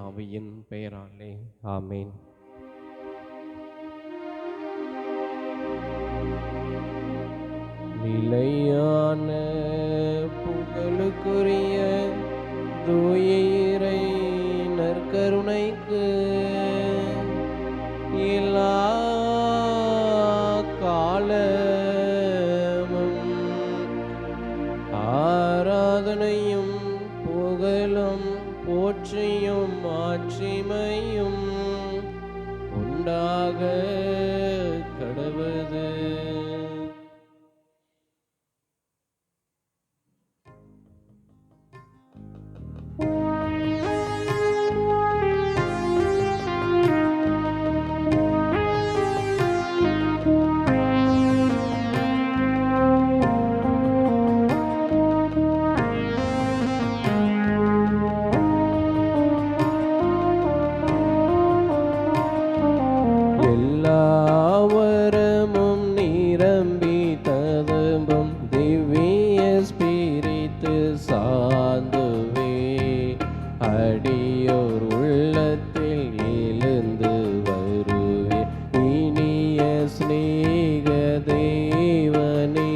ஆவியின் பெயராலே ஆமேன். நிலையான புகழுக்குரிய தூய இறை நற்கருணைக்கு எல்லா காலமும் ஆராதனையும் புகழும் போற்றியும் மாட்சிமையும் உண்டாக கடவுது. எல்லாவரமும் நிரம்பி ததும்பும் திவ்ய ஸ்பிரித்து சார்ந்துவே அடியோர் உள்ளத்தில் எழுந்து வருவே இனிய ஸ்நேக தேவனே.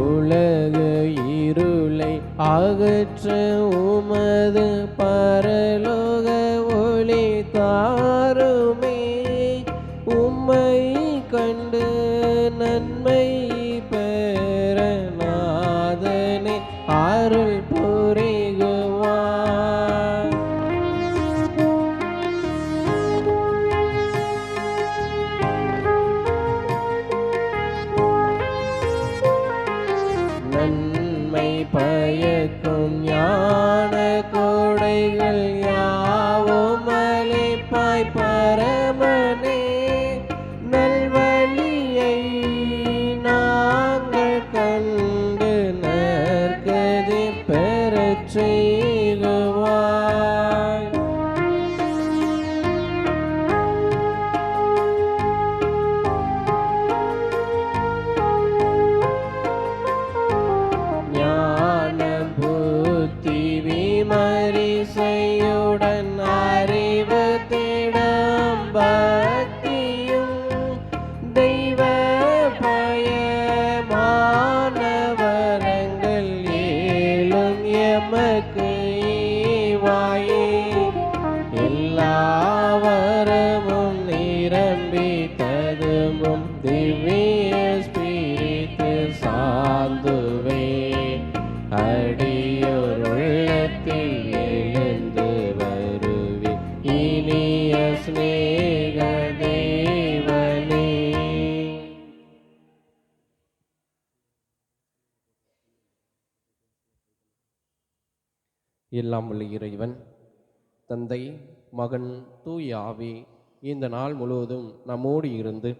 உலக இருளை அகற்ற உமது பரலோக ஒளி தாருமே. உம்மை கண்டு நன்மை பெற நாதனே அருள் புரிகுவார். நன்மை பயக்கும் ஞான கொடைகள் யாவும் அளிப்பாய் பரமனே. நல்வழியை நாங்கள் கண்டு நற்கதி பெறச் செய்குவாய். ஞான புத்தி விமரிசையுடன் அறிவு திடம் பக்தியும் தெய்வ பயமான வரங்கள் ஏழும் எமக்கு ஈவாயே. எல்லாவரமும் நிரம்பி ததும்பும் திவ்ய ஸ்பிரித்து சார்ந்துவே அடியோர் உள்ளத்தில் எழுந்து வருவே இனிய ஸ்நேக தேவனே. எல்லாம் வல்ல இறைவன் தந்தை மகன் தூய ஆவி இந்த நாள் முழுவதும் நம்மோடு இருந்து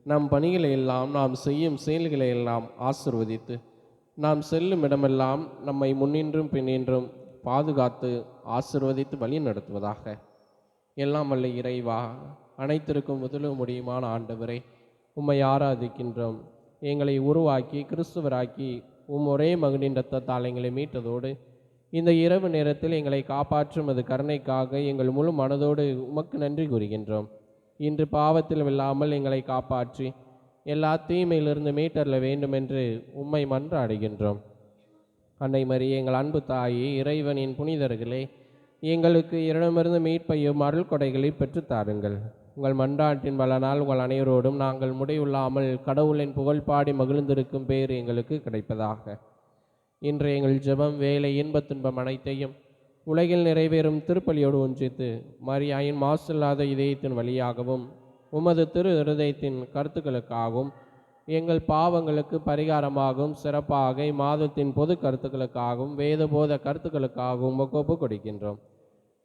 நம் பணிகளை எல்லாம் நாம் செய்யும் செயல்களை எல்லாம் ஆசிர்வதித்து நாம் செல்லும் இடமெல்லாம் நம்மை முன்னின்றும் பின்னின்றும் பாதுகாத்து ஆசிர்வதித்து வழி நடத்துவதாக. எல்லாம் வல்ல இறைவா, அனைத்திற்கும் முதலும் முடியுமான ஆண்டவரை உம்மை ஆராதிக்கின்றோம். எங்களை உருவாக்கி கிறிஸ்துவராக்கி ஒரே மகனின் இரத்தத்தால் எங்களை மீட்டதோடு இந்த இரவு நேரத்தில் எங்களை காப்பாற்றும் அது கருணைக்காக எங்கள் முழு மனதோடு உமக்கு நன்றி கூறுகின்றோம். இன்று பாவத்தில் இல்லாமல் எங்களை காப்பாற்றி எல்லா தீமையிலிருந்து மீட்டரல வேண்டும் என்று உம்மை மன்றாடுகின்றோம். அன்னை மரியே, எங்கள் அன்பு தாயே, இறைவனின் புனிதர்களே, எங்களுக்கு இடமிருந்து மீட்பையும் அருள் கொடைகளை பெற்றுத்தாருங்கள். உங்கள் மன்றாட்டின் பலனால் உங்கள் அனைவரோடும் நாங்கள் முடிவில்லாமல் கடவுளின் புகழ் பாடி மகிழ்ந்திருக்கும் பேர் எங்களுக்கு கிடைப்பதாக. இன்று எங்கள் ஜெபம், வேலை, இன்பத் துன்பம் அனைத்தையும் உலகில் நிறைவேறும் திருப்பலியோடு ஒன்றித்து மரியாயின் மாசில்லாத இதயத்தின் வழியாகவும் உமது திரு இருதயத்தின் கருத்துக்களுக்காகவும் எங்கள் பாவங்களுக்கு பரிகாரமாகவும் சிறப்பாக இம்மாதத்தின் பொது கருத்துக்களுக்காகவும் வேதபோத கருத்துக்களுக்காகவும் ஒப்பு கொடுக்கின்றோம்.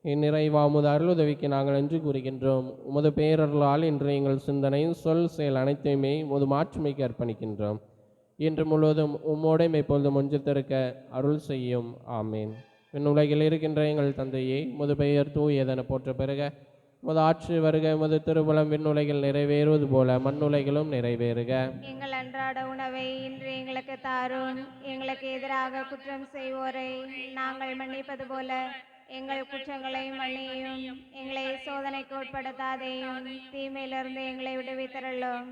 இந்நிறைவா உமது அருளுதவிக்கு நாங்கள் நன்றி கூறுகின்றோம். உமது பேரருளால் இன்று எங்கள் சிந்தனை சொல் செயல் அனைத்தையுமே உமது மாட்சிமைக்கு அர்ப்பணிக்கின்றோம். இன்று முழுவதும் உம்மோடையும் எப்பொழுதும் ஒன்றித்திருக்க அருள் செய்யும். ஆமேன். உலகில் இருக்கின்ற எங்கள் தந்தையே, உமது பெயர் தூயதென போற்ற பெறுக. உமது ஆட்சி வருக, உமது திருவுளம் விண்ணுலகில் நிறைவேறுவது போல மண்ணுலகிலும் நிறைவேறுக. எங்கள் அன்றாட உணவை இன்று எங்களுக்கு தாரும். எங்களுக்கு எதிராக குற்றம் செய்வோரை நாங்கள் மன்னிப்பது போல எங்கள் குற்றங்களை மன்னியும். எங்களை சோதனைக்கு உட்படுத்தாதேயும், தீமையிலிருந்து எங்களை விடுவித்தருளும்.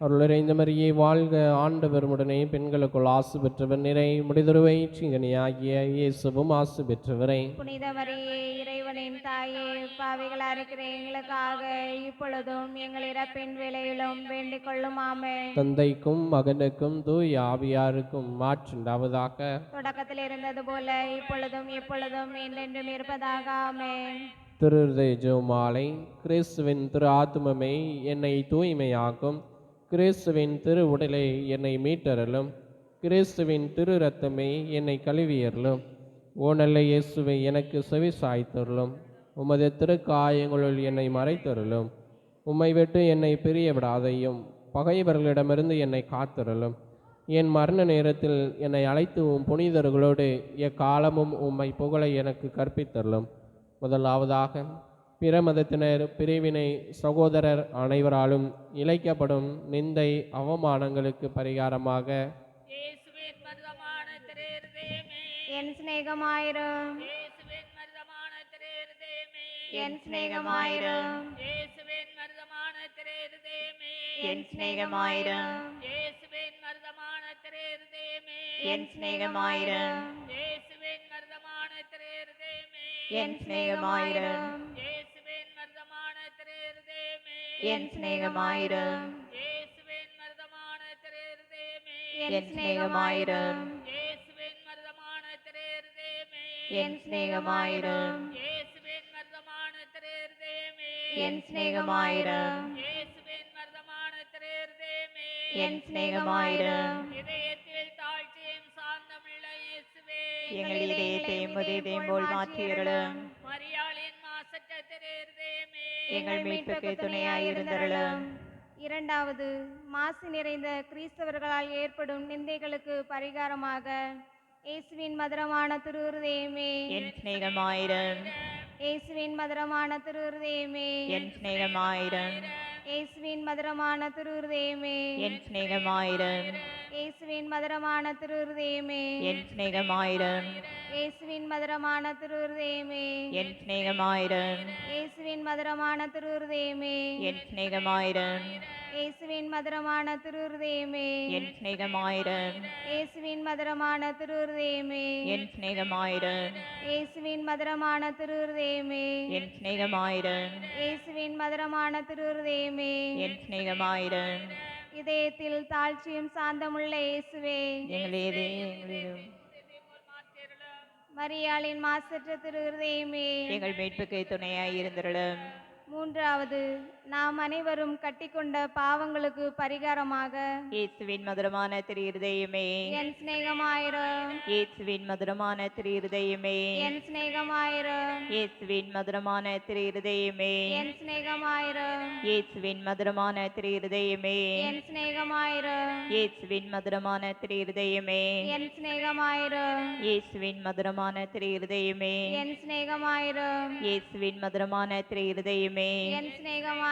அருளிறைந்த மரியே வாழ்க, ஆண்டவர் உடனே பெண்களுக்குள் ஆசு பெற்றவர் நிறை, முடிதுருவை சிங்கனியாகிய இயேசுவும் ஆசு பெற்றவரை. புனித மரியே, இறைவனின் தாயே, பாவிகளா இருக்கிற எங்களுக்காக இப்பொழுதும் எங்கள் இறப்பின் வேளையிலும் வேண்டிக் கொள்ளும். ஆமென். தந்தைக்கும் மகனுக்கும் தூய ஆவியாருக்கும் மாற்றுண்டாவதாக. தொடக்கத்தில் இருந்தது போல இப்பொழுதும் எப்பொழுதும் என்றென்றும் இருப்பதாக. ஆமென். திருஹ்ருதய ஜெபமாலை. கிறிஸ்துவின் திரு ஆத்துமமே என்னை தூய்மையாக்கும். கிறிஸ்துவின் திரு உடலை என்னை மீட்டருளும். கிறிஸ்துவின் திரு இரத்தமே என்னை கழுவியருளும். ஓ நல்ல இயேசுவை எனக்கு செவி சாய்த்தருளும். உமது திருக்காயங்களுள் என்னை மறைத்தருளும். உம்மை விட்டு என்னை பிரிய விடாதையும், பகைவர்களிடமிருந்து என்னை காத்தருளும். என் மரண நேரத்தில் என்னை அழைத்து உம் புனிதர்களோடு எக்காலமும் உம்மை புகழ எனக்கு கற்பித்தருளும். முதலாவதாக, பிற மதத்தினர், பிரிவினை சகோதரர் அனைவராலும் இழைக்கப்படும் நிந்தை அவமானங்களுக்கு பரிகாரமாக என் சிநேகமாயிரும், என் சிநேகமாயிரும், என் சிநேகமாயிரும், என் சிநேகமாயிரும், என் சிநேகமாயிரும், என் சிநேகமாயிரும், என் சிநேகமாயிரும், என் சிநேகமாயிரும், என் சிநேகமாயிரும், என் சிநேகமாயிரும், எங்கள் இதயத்தை இதயம் போல் மாற்றியருளும். எங்கள் மீட்புக்கு துணையாயிருந்தருளும். இரண்டாவது, மாசு நிறைந்த கிறிஸ்தவர்களால் ஏற்படும் நிந்தைகளுக்கு பரிகாரமாக இயேசுவின் மதுரமான திருஹ்ருதயமே, என் சிநேகமாயிரம், இயேசுவின் மதுரமான திருஹ்ருதயமே, என் சிநேகமாயிரம், இயேசுவின் மதுரமான திருஹ்ருதயமே, என் சிநேகமாயிரம், இயேசுவின் மதுரமான திருஹ்ருதயமே, என் சிநேகமாயிரம், இயேசுவின் மதுரமான திருஹ்ருதயமே, என் சிநேகமாயிரம், இயேசுவின் மதுரமான திருஹ்ருதயமே, என் சிநேகமாயிரம், இயேசுவின் மதுரமான திருஹ்ருதயமே, என் சிநேகமாயிரம், இயேசுவின் மதுரமான திருஹ்ருதயமே, என் சிநேகமாயிரம், இயேசுவின் மதுரமான திருஹ்ருதயமே, என் சிநேகமாயிரம், இயேசுவின் மதுரமான திருஹ்ருதயமே, என் சிநேகமாயிரம், இதயத்தில் தாழ்ச்சியும் சாந்தமுள்ள இயேசுவே, எங்களிலும் மரியாளின் மாசற்ற திருஹ்ருதயமே, எங்கள் மீட்புக்கு துணையாயிருந்தருளும். மூன்றாவது, நாம் அனைவரும் கட்டிக்கொண்ட பாவங்களுக்கு பரிகாரமாக இயேசுவின் மதுரமான திரு இருதயமே, என் சிநேகமாயிரும், இயேசுவின் மதுரமான திரு இருதயமே, என் சிநேகமாயிரும், இயேசுவின் மதுரமான திரு இருதயமே, என் சிநேகமாயிரும், இயேசுவின் மதுரமான திரு இருதயமே, என் சிநேகமாயிரும், இயேசுவின் மதுரமான திரு இருதயமே, என் சிநேகமாயிரும், இயேசுவின் மதுரமான திரு இருதயமே, என் சிநேகமாயிரும், இயேசுவின் மதுரமான திரு இருதயமே, என் சிநேகமாயிரும்,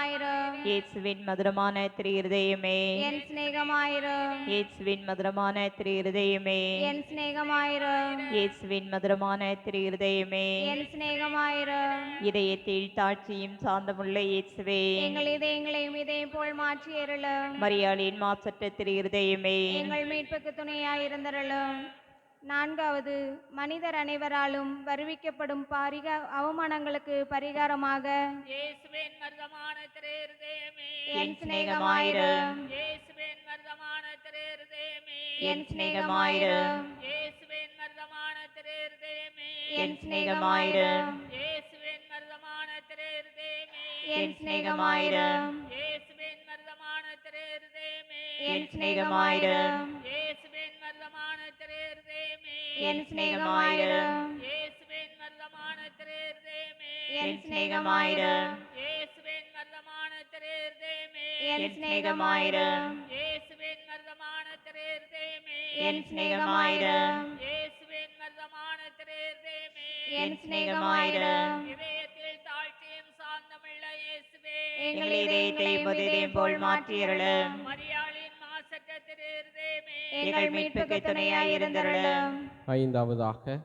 இயேசுவின் மதுரமான திரு இருதயமே, என் சிநேகமாயிரும், இயேசுவின் மதுரமான திரு இருதயமே, என் சிநேகமாயிரும், இயேசுவின் மதுரமான திரு இருதயமே, என் சிநேகமாயிரும், இதயத்தில் தாட்சியும் சாந்தமுள்ள இயேசுவே, எங்கள் இதயங்களையும் இதயம் போல் மாற்றி அருளும். மரியாளின் மாசற்ற திரு இருதயமே, எங்கள் மீட்புக்கு துணையாயிருந்தருளும். நான்காவது, மனிதர் அனைவராலும் வருவிக்கப்படும் அவமானங்களுக்கு பரிகாரமாக இயேசுவின் மர்தமான திரு இருதயமே, என் சிநேகமாயிரும், இயேசுவின் மர்தமான திரு இருதயமே, என் சிநேகமாயிரும், இயேசுவின் மர்தமான திரு இருதயமே, என் சிநேகமாயிரும், இயேசுவின் மர்தமான திரு இருதயமே, என் சிநேகமாயிரும், இயேசுவின் மர்தமான திரு இருதயமே, என் சிநேகமாயிரும், இயேசுவின் மர்தமான திரு இருதயமே, என் சிநேகமாயிரும், இயேசுவின் மர்தமான திரு இருதயமே, என் சிநேகமாயிரும், இயேசுவின் மர்தமான திரு இருதயமே, என் சிநேகமாயிரும், இயேசுவின் மர்தமான திரு இருதயமே, என் சிநேகமாயிரும், இயேசுவின் மர்தமான திரு இருதயமே, என் சிநேகமாயிரும், இதயத்தில் தாழ்ச்சியும் சாந்தமுள்ள எங்கள் இதயத்தையும் உதிரையும் போல் மாற்றியருளும். மரியாளின் மாசற்ற திரு இருதயமே எங்கள் மீட்புக்கு துணையாய் இருந்தருளும். ஐந்தாவதாக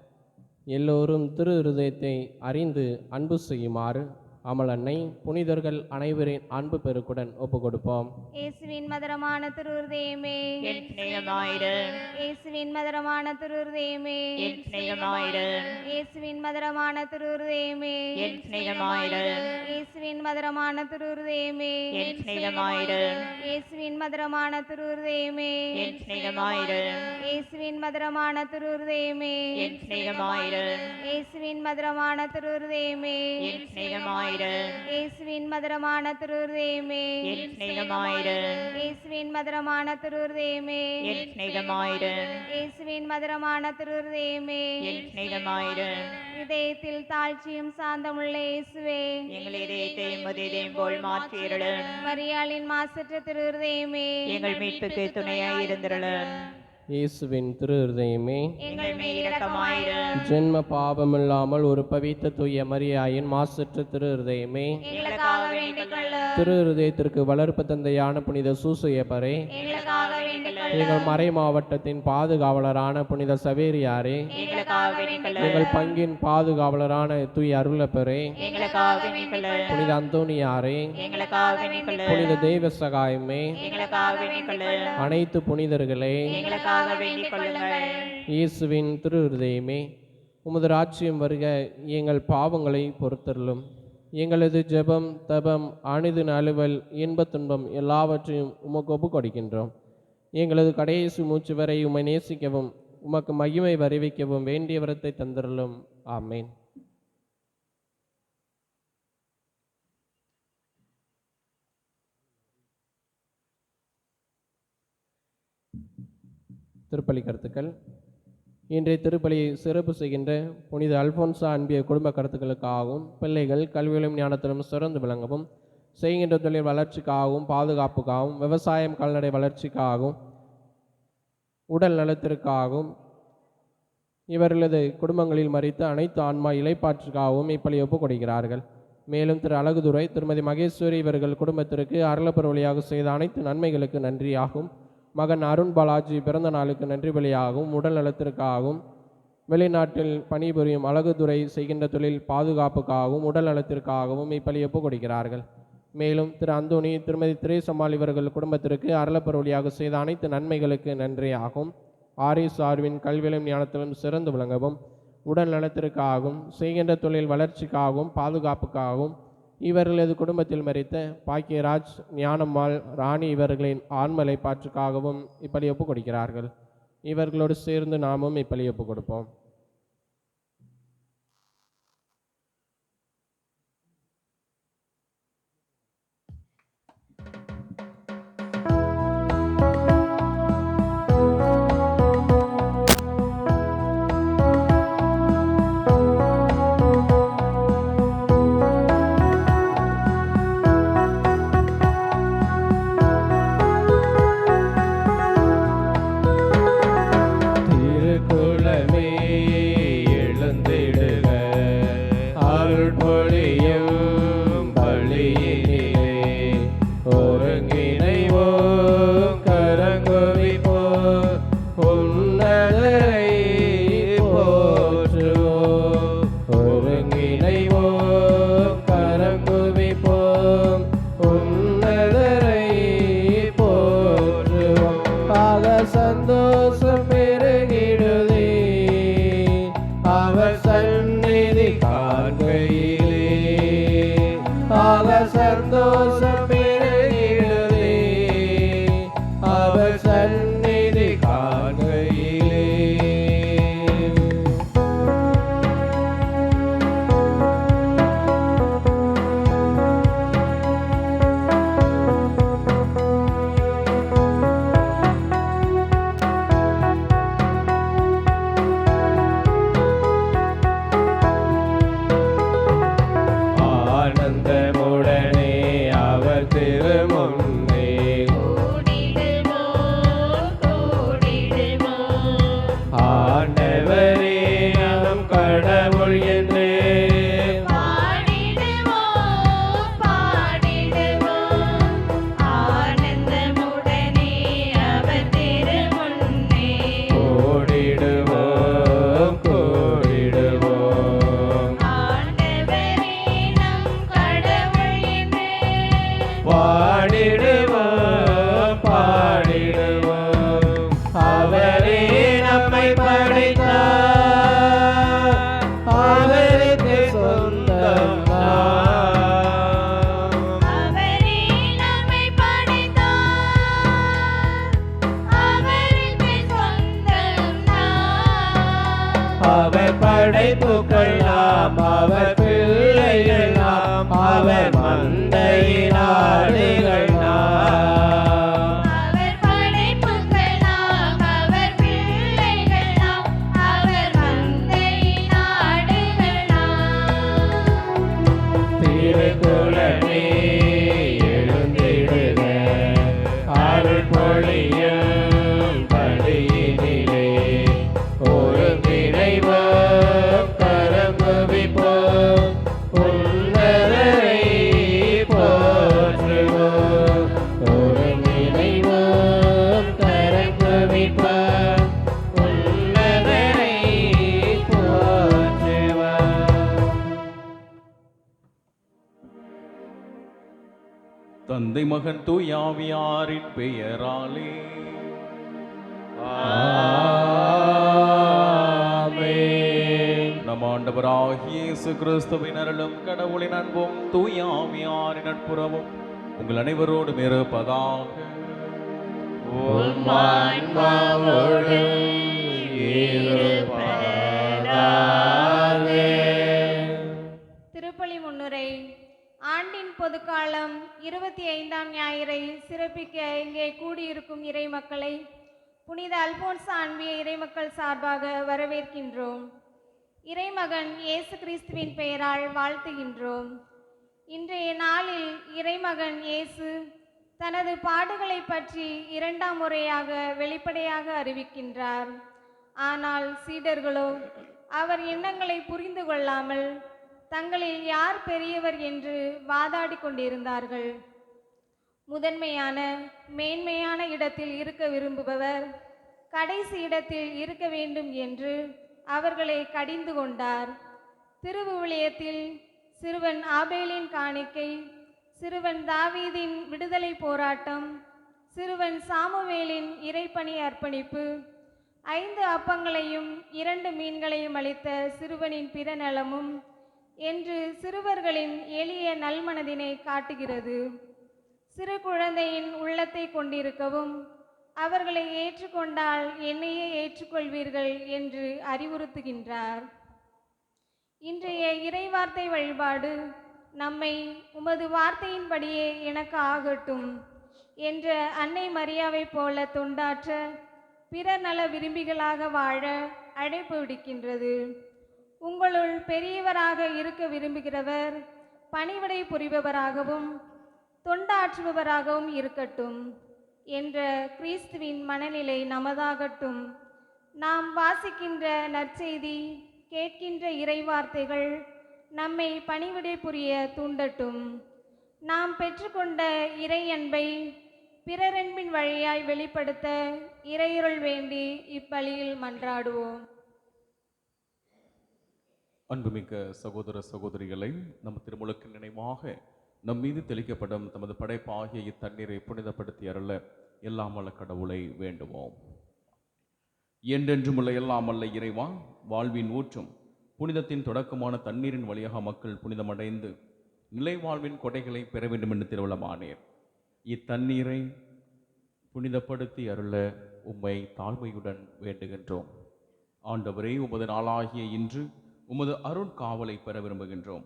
எல்லோரும் திரு இருதயத்தை அறிந்து அன்பு செய்யுமாறு அமல் அன்னை புனிதர்கள் அனைவரின் அன்பு பெருக்குடன் ஒப்பு கொடுப்போம். இயேசுவின் மதுரமான திருஹிருதயமே, என் சிநேகமாயிரும். இயேசுவின் மதுரமான திருஹிருதயமே, என் சிநேகமாயிரும். இயேசுவின் மதுரமான திருஹிருதயமே, என் சிநேகமாயிரும். இயேசுவின் மதுரமான திருஹிருதயமே, என் சிநேகமாயிரும். இயேசுவின் மதுரமான திருஹிருதயமே, என் சிநேகமாயிரும். இயேசுவின் மதுரமான திருஹிருதயமே, என் சிநேகமாயிரும். இயேசுவின் மதுரமான திருஹிருதயமே, என் சிநேகமாயிரும். இயேசுவின் மதுரமான திருஹிருதயமே, என் சிநேகமாயிரும். இயேசுவின் மதுரமான திருஹிருதயமே, என் சிநேகமாயிரும். இயேசுவின் மதுரமான திருஹிருதயமே, என் சிநேகமாயிரும். இதயத்தில் தாழ்ச்சியும் சாந்தமுள்ள இயேசுவே, எங்கள் இதயத்தையும் உதிரையும் போல் மாற்றியருளும். மரியாளின் மாசற்ற திருஹிருதயமே, எங்கள் மீட்புக்கு துணையாய் இருந்தருளும். இயேசுவின் திரு இருதயமே, எங்கள் மேல் இரக்கமாயிரும். ஜென்ம பாவமில்லாமல் ஒரு பவித்த தூய மரியாயின் மாசற்ற திரு இருதயமே, எங்களுக்காக வேண்டிக் கொள்ளும். திரு இருதயத்திற்கு வளர்ப்பு தந்தையான புனித சூசையப்பரே, எங்களுக்காக வேண்டிக் கொள்ளும். எங்கள் மறை மாவட்டத்தின் பாதுகாவலரான புனித சவேரியாரே, எங்களுக்காக வேண்டிக் கொள்ளும். எங்கள் பங்கின் பாதுகாவலரான தூய அருளப்பரே, எங்களுக்காக வேண்டிக் கொள்ளும். புனித அந்தோனியாரே, எங்களுக்காக வேண்டிக் கொள்ளும். புனித தெய்வ சகாயமே, எங்களுக்காக வேண்டிக் கொள்ளும். அனைத்து புனிதர்களே, எங்களுக்காக வேண்டிக் கொள்ளுங்கள். இயேசுவின் திரு இருதயமே, உமது ராஜ்யம் வருக, எங்கள் பாவங்களை பொறுத்தருளும். எங்களது ஜெபம் தபம் அணிதின் அலுவல் இன்பத் துன்பம் எல்லாவற்றையும் உமக்கு ஒப்பு கொடுக்கின்றோம். எங்களது கடைசி மூச்சு வரை உம்மை நேசிக்கவும் உமக்கு மகிமை வருவிக்கவும் வேண்டிய வரத்தை தந்தருளும். ஆமேன். திருப்பலி கருத்துக்கள். இன்றைய திருப்பலியை சிறப்பு செய்கின்ற புனித அல்போன்சா அன்பிய குடும்ப கருத்துக்களுக்காகவும், பிள்ளைகள் கல்வியிலும் ஞானத்திலும் சிறந்து விளங்கவும், செய்கின்ற தொழில் வளர்ச்சிக்காகவும், பாதுகாப்புக்காகவும், விவசாயம் கால்நடை வளர்ச்சிக்காகவும், உடல் நலத்திற்காகவும், இவர்களது குடும்பங்களில் மறித்த அனைத்து ஆன்மா இலைப்பாற்றுக்காகவும் இப்பலி ஒப்புக் கொடுக்கிறார்கள். மேலும் திரு அழகுதுரை, திருமதி மகேஸ்வரி இவர்கள் குடும்பத்திற்கு அருளப்பர் வழியாக செய்த அனைத்து நன்மைகளுக்கு நன்றியாகும். மகன் அருண் பாலாஜி பிறந்த நாளுக்கு நன்றி பலியாகவும், உடல் நலத்திற்காகவும், வெளிநாட்டில் பணிபுரியும் அழகுதுரை செய்கின்ற தொழில் பாதுகாப்புக்காகவும், உடல் நலத்திற்காகவும் இப்பலி ஒப்புக் கொடுக்கிறார்கள். மேலும் திரு அந்தோணி, திருமதி திரேசம்மாள் இவர்கள் குடும்பத்திற்கு அருளப்பர் வழியாக செய்த அனைத்து நன்மைகளுக்கு நன்றியாகும். ஆரிஸ் ஆர்வின் கல்வியிலும் ஞானத்திலும் சிறந்து விளங்கவும், உடல் நலத்திற்காகவும், செய்கின்ற தொழில் வளர்ச்சிக்காகவும், பாதுகாப்புக்காகவும், இவர்களது குடும்பத்தில் மறித்த பாக்கியராஜ், ஞானம்மாள், ராணி இவர்களின் ஆண்மலை பாற்றுக்காகவும் இப்பலி ஒப்புக் கொடுக்கிறார்கள். இவர்களோடு சேர்ந்து நாமும் இப்பலி ஒப்புக் கொடுப்போம். சந்தோஷம் பெருகிடுதே, அவர் படைப்புகள் நாம் அவர் பிள்ளைகள் நாம் அவர் மந்தையின் ஆடுகள் நாம். அவர் படைப்புகள் நாம் அவர் பிள்ளைகள் நாம் அவர் மந்தையின் ஆடுகள் நாம். திருக்குலமே எழுந்திடுக அருள் பொழியும் படியினிலே ஒருங்கிணைவோம் கரம் குவிப்போம் உன்னதரை போற்றுவோம். ஒருங்கிணைவோம் கரம் குவிப்போம் உன்னதரை போற்றுவோம். தந்தை மகன் தூயாவியாரின் பெயராலே ஆமென். நம் ஆண்டவராகிய இயேசு கிறிஸ்துவின் அருளும் கடவுளின் அன்பும் தூயாவியாரின் நட்புறவும் உங்கள் அனைவரோடும் இருப்பதாக. உம் ஆன்மாவோடும் இருப்பதாக. திருப்பலி முன்னுரை. ஆண்டின் பொதுக்காலம் 25ஆம் ஞாயிறை சிறப்பிக்க இங்கே கூடியிருக்கும் இறை மக்களை புனித அல்போன்ஸ் ஆன்மிய இறைமக்கள் சார்பாக வரவேற்கின்றோம். இறைமகன் இயேசு கிறிஸ்துவின் பெயரால் வாழ்த்துகின்றோம். இன்றைய நாளில் இறைமகன் இயேசு தனது பாடுகளை பற்றி 2ஆம் முறையாக வெளிப்படையாக அறிவிக்கின்றார். ஆனால் சீடர்களோ அவர் எண்ணங்களை புரிந்து கொள்ளாமல் தங்களில் யார் பெரியவர் என்று வாதாடி கொண்டிருந்தார்கள். முதன்மையான மேன்மையான இடத்தில் இருக்க விரும்புபவர் கடைசி இடத்தில் இருக்க வேண்டும் என்று அவர்களை கடிந்து கொண்டார். திருவிவிலியத்தில் சிறுவன் ஆபேலின் காணிக்கை, சிறுவன் தாவீதின் விடுதலை போராட்டம், சிறுவன் சாமுவேலின் இறைப்பணி அர்ப்பணிப்பு, 5 அப்பங்களையும் 2 மீன்களையும் அளித்த சிறுவனின் பிறநலமும் என்று சிறுவர்களின் எளிய நல்மனதினை காட்டுகிறது. சிறு குழந்தையின் உள்ளத்தை கொண்டிருக்கவும் அவர்களை ஏற்றுக்கொண்டால் என்னையே ஏற்றுக்கொள்வீர்கள் என்று அறிவுறுத்துகின்றார். இன்றைய இறைவார்த்தை வழிபாடு நம்மை உமது வார்த்தையின்படியே எனக்கு ஆகட்டும் என்ற அன்னை மரியாவை போல தொண்டாற்ற பிற நல விரும்பிகளாக வாழ அழைப்பு விடுக்கின்றது. உங்களுள் பெரியவராக இருக்க விரும்புகிறவர் பணிவிடை புரிபவராகவும் தொண்டாற்றுபவராகவும் இருக்கட்டும் என்ற கிறிஸ்துவின் மனநிலை நமதாகட்டும். நாம் வாசிக்கின்ற நற்செய்தி, கேட்கின்ற இறைவார்த்தைகள் நம்மை பணிவிடை புரிய தூண்டட்டும். நாம் பெற்றுக்கொண்ட இறை அன்பை பிறரன்பின் வழியாய் வெளிப்படுத்த இறையருள் வேண்டி இப்பலியில் மன்றாடுவோம். அன்புமிக்க சகோதர சகோதரிகளை, நம் திருமுழுக்கு நினைவாக நம் மீது தெளிக்கப்படும் தமது படைப்பாகிய இத்தண்ணீரை புனிதப்படுத்தி அருள எல்லாம் வல்ல கடவுளை வேண்டுவோம். என்றென்றும் உள்ள எல்லாம் வல்ல இறைவா, வாழ்வின் ஊற்றும் புனிதத்தின் தொடக்கமான தண்ணீரின் வழியாக மக்கள் புனிதமடைந்து நிலை வாழ்வின் கொடைகளை பெற வேண்டும் என்று திருவிழமானீர். இத்தண்ணீரை புனிதப்படுத்தி அருள உம்மை தாழ்மையுடன் வேண்டுகின்றோம். ஆண்டவரே, உமது நாளாகிய இன்று உமது அருள் காவலை பெற விரும்புகின்றோம்.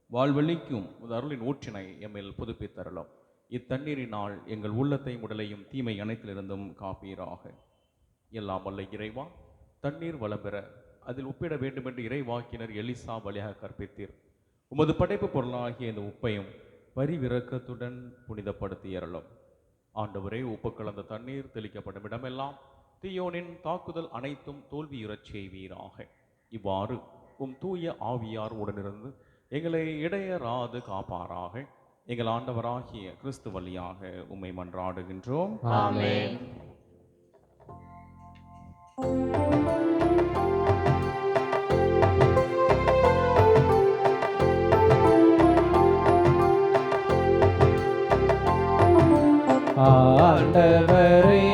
வாழ்வெளிக்கும் உமது அருளின் ஊற்றினை எம்மில் புதுப்பித்தருளும். இத்தண்ணீரினால் எங்கள் உள்ளத்தை உடலையும் தீமை அனைத்திலிருந்தும் காப்பீராக. எல்லாம் வல்ல இறைவா, தண்ணீர் வளம் பெற அதில் உப்பிட வேண்டுமென்று இறைவாக்கினர் எலிசா வழியாக கற்பித்தீர். உமது படைப்பு பொருளாகிய இந்த உப்பையும் பரிவிரக்கத்துடன் புனிதப்படுத்தி அருளும். ஆண்டவரே, உப்பு கலந்த தண்ணீர் தெளிக்கப்படும் இடமெல்லாம் தீயோனின் தாக்குதல் அனைத்தும் தோல்வியுறச் செய்வீராக. இவ்வாறு உம் தூய ஆவியார் உடனிருந்து எங்களை இடையராது காப்பாராக. எங்கள் ஆண்டவராகிய கிறிஸ்து வழியாக உம்மை மன்றாடுகின்றோம். ஆமென். ஆண்டவரே,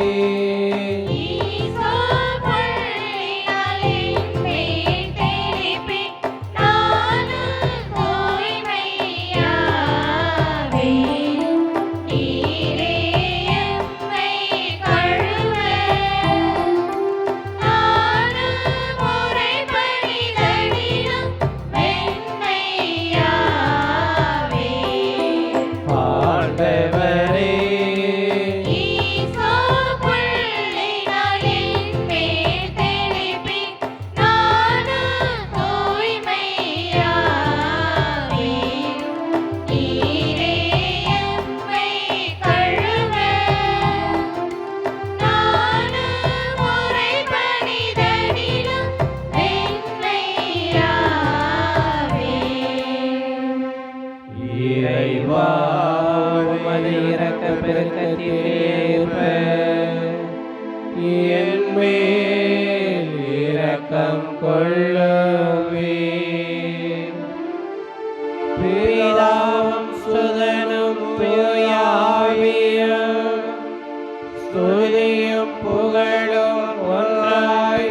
இரக்கத்திற்கேற்ப என் மேல் இரக்கம் கொள்ளுமே. பிதாவும் சுதனும் தூய ஆவியும் ஸ்துதியும் புகழும் ஒன்றாய்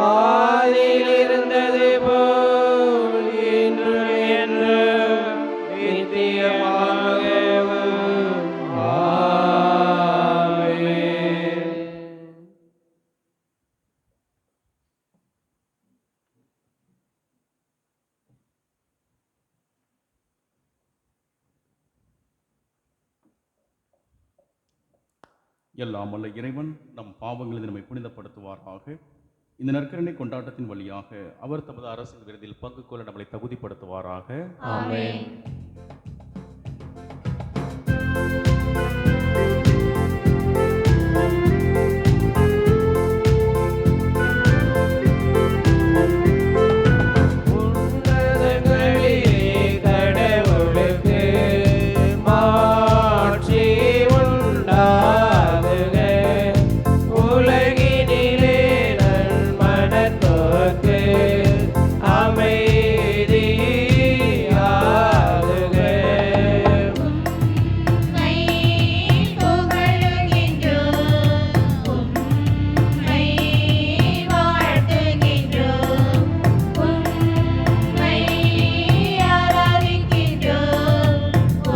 ஆதியில் இருந்தது போல் இன்றும் என்றும் நித்தியமாகவும் ஆமென். எல்லாம் வல்ல இறைவன் நம் பாவங்களில் நம்மை புனிதப்படுத்துவாராக. இந்த நற்கருணை கொண்டாட்டத்தின் வழியாக அவர் தமது அரசின் விருதில் பங்கு கொள்ள நம்மளை தகுதிப்படுத்துவாராக. ஆமென். உன்னதங்களிலே கடவுளுக்கு மாட்சி உண்டாகுக. உலகினிலே நன்மனத்தோர்க்கு அமைதியாகுக. உம்மை புகழுகின்றோம், உம்மை வாழ்த்துகின்றோம், உம்மை ஆராதிக்கின்றோம்,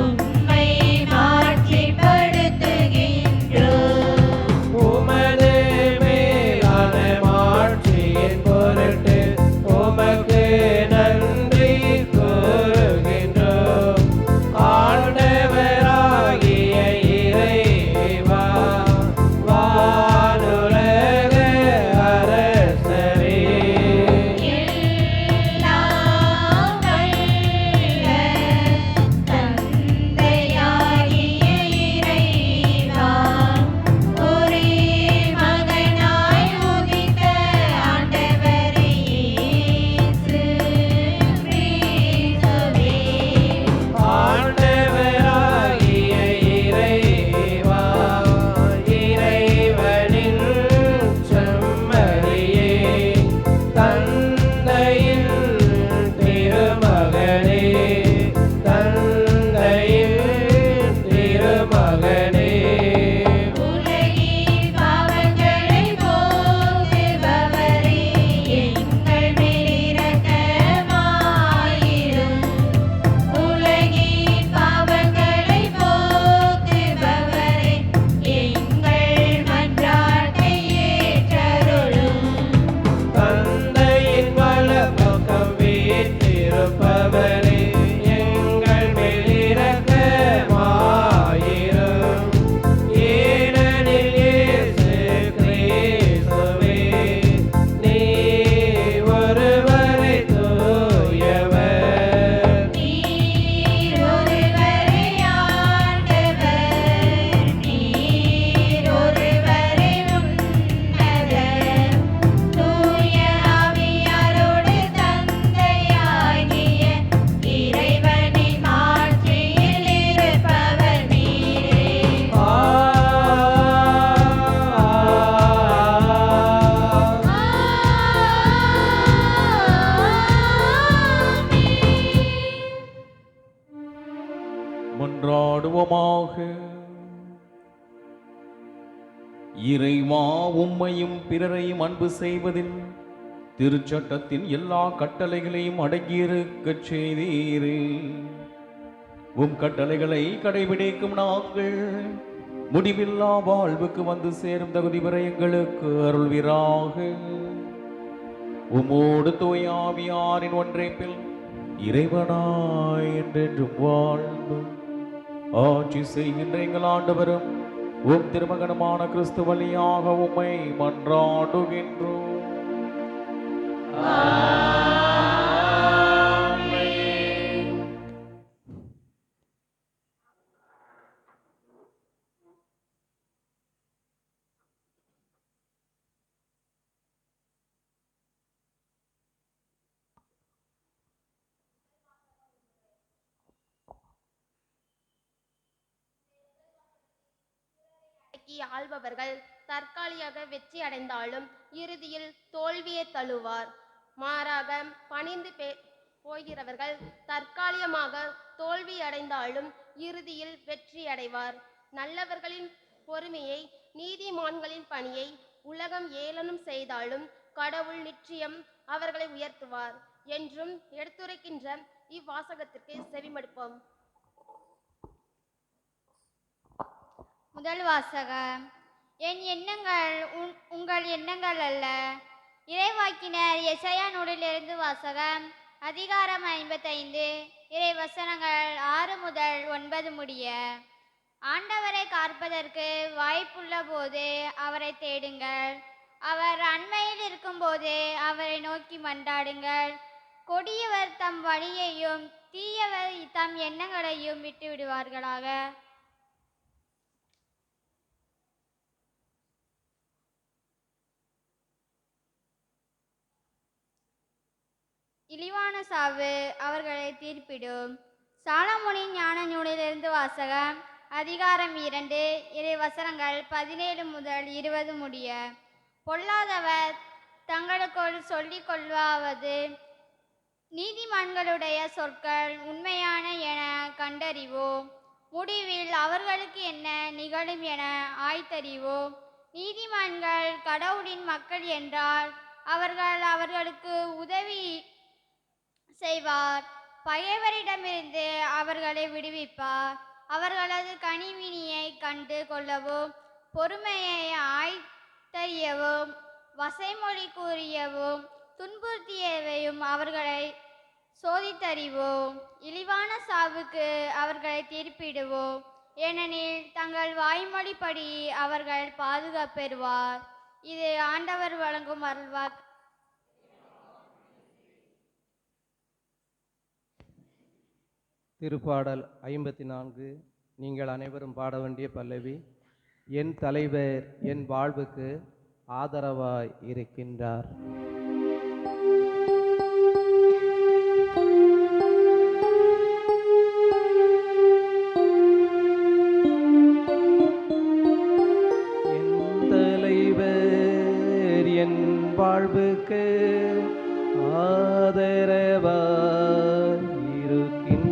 உம்மை மாட்சிப்படுத்துகின்றோம். உமது மேலான மாட்சியின் பொருட்டு உமக்கு நன்றி கூறுகின்றோம். ஆண்டவராகிய இறைவா, வானுலக அரசரே, எல்லாம் வல்ல தந்தையாகிய இறைவா, ஒரே மகனாய் உதித்த ஆண்டவரே இயேசு கிறிஸ்துவே, ஆண்டவராகிய இறைவா, இறைவனின் செம்மறியே, தந்தையின் திருமகனே, தந்தையின் திருமகனே, உலகின் பாவங்களை போக்குபவரே, எங்கள் மேல் இரக்கமாயிரும். உலகின் பாவங்களை போக்குபவரே, எங்கள் மன்றாட்டை ஏற்றருளும். தந்தையின் வலப்பக்கம் வீற்றிருப்பவரே, எங்கள் மேல் இரக்கமாயிரும். ஏனெனில் இயேசு கிறிஸ்துவே, நீர் ஒருவரே தூயவர், நீர் ஒருவரே ஆண்டவர், நீர் ஒருவரே உன்னதர். தூய ஆவியாரோடு தந்தையாகிய இறைவனின் மாட்சியில் இருப்பவர் நீரே. மன்றாடுவோமாக. இறைவா, உம்மையும் பிறரையும் அன்பு செய்வதில் திருச்சட்டத்தின் எல்லா கட்டளைகளையும் அடங்கியிருக்கச் செய்தீரே. உம் கட்டளைகளை கடைபிடிக்கும் நாங்கள் முடிவில்லா வாழ்வுக்கு வந்து சேரும் தகுதி பெற எங்களுக்கு அருள்வீராக. உம்மோடு தூய ஆவியாரின் ஒன்றைப்பில் இறைவனாய் என்றென்றும் வாழ்ந்து ஆட்சி செய்கின்ற எங்கள் ஆண்டவரும் உம் திருமகனுமான கிறிஸ்து வழியாக உம்மை மன்றாடுகின்றோம். ஆள்பவர்கள் தற்காலிக வெற்றி அடைந்தாலும் இறுதியில் தோல்வியை தழுவார். மாறாக பணிந்து போகிறவர்கள் தற்காலிகமாக தோல்வி அடைந்தாலும் இறுதியில் வெற்றி அடைவார். நல்லவர்களின் பொறுமையை நீதிமான்களின் பணியை உலகம் ஏளனம் செய்தாலும் கடவுள் நிச்சயம் அவர்களை உயர்த்துவார் என்றும் எடுத்துரைக்கின்ற இவ்வாசகத்திற்கு செவிமடுப்போம். முதல் வாசகம். என் எண்ணங்கள் உங்கள் எண்ணங்கள் அல்ல. இறைவாக்கினர் எசையா நூலிலிருந்து வாசகம். அதிகாரம் 55 இறை வசனங்கள் 6 முதல் 9 முடிய. ஆண்டவரை காற்பதற்கு வாய்ப்புள்ள போது அவரை தேடுங்கள். அவர் அண்மையில் இருக்கும்போது அவரை நோக்கி மன்றாடுங்கள். கொடியவர் தம் வழியையும் தீயவர் தம் எண்ணங்களையும் விட்டு விடுவார்களாக. இழிவான சாவு அவர்களை தீர்ப்பிடும். சாலமோனின் ஞான நூலிலிருந்து வாசகம். அதிகாரம் 2 இறை வசனங்கள் 17 முதல் 20 முடிய. பொல்லாதவர் தங்களுக்குள் சொல்லிக் கொள்வாவது, நீதிமான்களுடைய சொற்கள் உண்மையான என கண்டறிவோம். முடிவில் அவர்களுக்கு என்ன நிகழும் என ஆய்த்தறிவோம். நீதிமான்கள் கடவுளின் மக்கள் என்றால் அவர்கள் அவர்களுக்கு உதவி செய்வார். பகைவரிடமிருந்து அவர்களை விடுவிப்பார். அவர்களது கனிவினியை கண்டு கொள்ளவும் பொறுமையை ஆய்த்தறியவும் வசைமொழி கூறியவும் துன்புறுத்தியவையும் அவர்களை சோதித்தறிவோம். இழிவான சாவுக்கு அவர்களை தீர்ப்பிடுவோம். ஏனெனில் தங்கள் வாய்மொழிப்படி அவர்கள் பாதுகாப்பெறுவார். இது ஆண்டவர் வழங்கும் அருள்வாக்கு. திருப்பாடல் 54. நீங்கள் அனைவரும் பாட வேண்டிய பல்லவி. என் தலைவர் என் வாழ்வுக்கு ஆதரவாய் இருக்கின்றார். என் தலைவர் என் வாழ்வுக்கு ஆதரவாய் இருக்கின்றார்.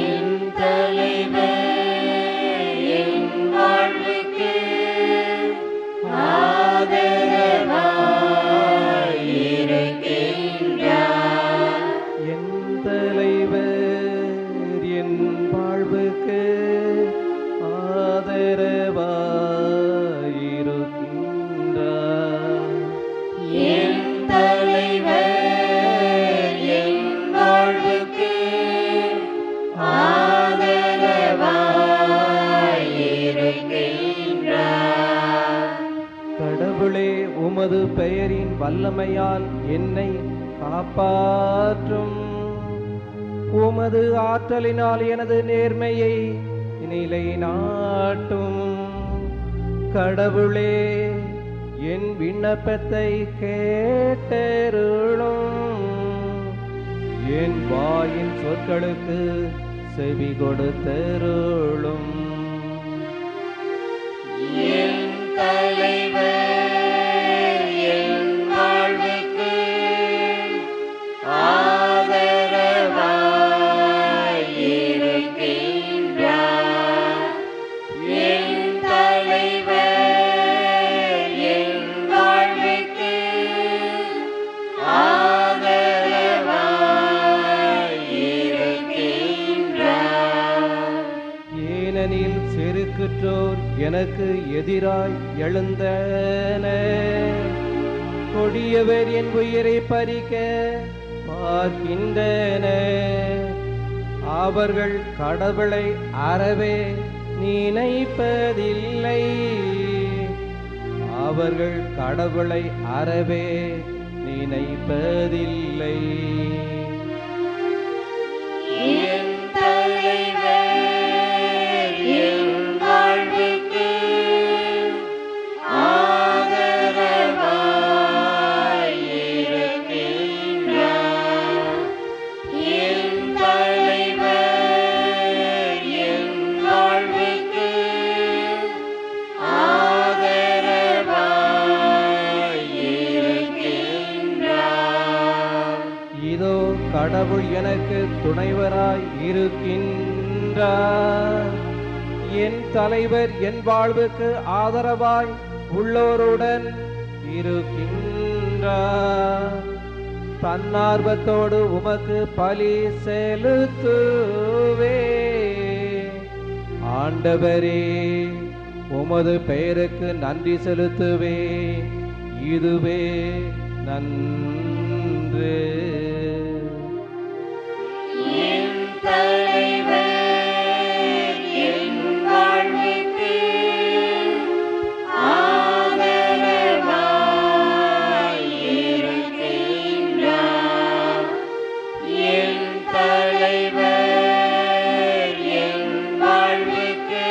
என் தலைவர் என் வாழ்வுக்கு ஆதரவாய் இருக்கின்றார். என் தலைவர் என் வாழ்வுக்கு ஆதரவாய் இருக்கின்றார். என் தலைவர் என் வாழ்வுக்கு ஆதரவாய் இருக்கின்றார். கடவுளே, உமது பெயரின் வல்லமையால் என்னை காப்பாற்றும். உமது ஆற்றலினால் எனது நேர்மையை நிலைநாட்டும். கடவுளே, என் விண்ணப்பத்தை கேட்டருளும். என் வாயின் சொற்களுக்கு செவி கொடுத்தருளும். என் தலைவர் என் வாழ்வுக்கு ஆதரவாய் இருக்கின்றார். என் தலைவர் என் வாழ்வுக்கு ஆதரவாய் இருக்கின்றார். ஏனெனில் செருக்குற்றோர் எனக்கு எதிராய் எழுந்தனர். கொடியவர் என் உயிரை பறிக்க பார்க்கின்றனர். அவர்கள் கடவுளை அறவே நினைப்பதில்லை. அவர்கள் கடவுளை அறவே நினைப்பதில்லை. என் தலைவர் என் வாழ்வுக்கு ஆதரவாய் இருக்கின்றார். என் தலைவர் என் வாழ்வுக்கு துணைவராய் இருக்கின்றார். என் தலைவர் என் வாழ்வுக்கு ஆதரவாய் உள்ளோருடன் இருக்கின்றார். தன்னார்வத்தோடு உமக்கு பலி செலுத்துவே. ஆண்டவரே, உமது பெயருக்கு நன்றி செலுத்துவே. இதுவே நன்று. என் தலைவர் என் வாழ்வுக்கு ஆதரவாய் இருக்கின்றார். என் தலைவர் என் வாழ்வுக்கு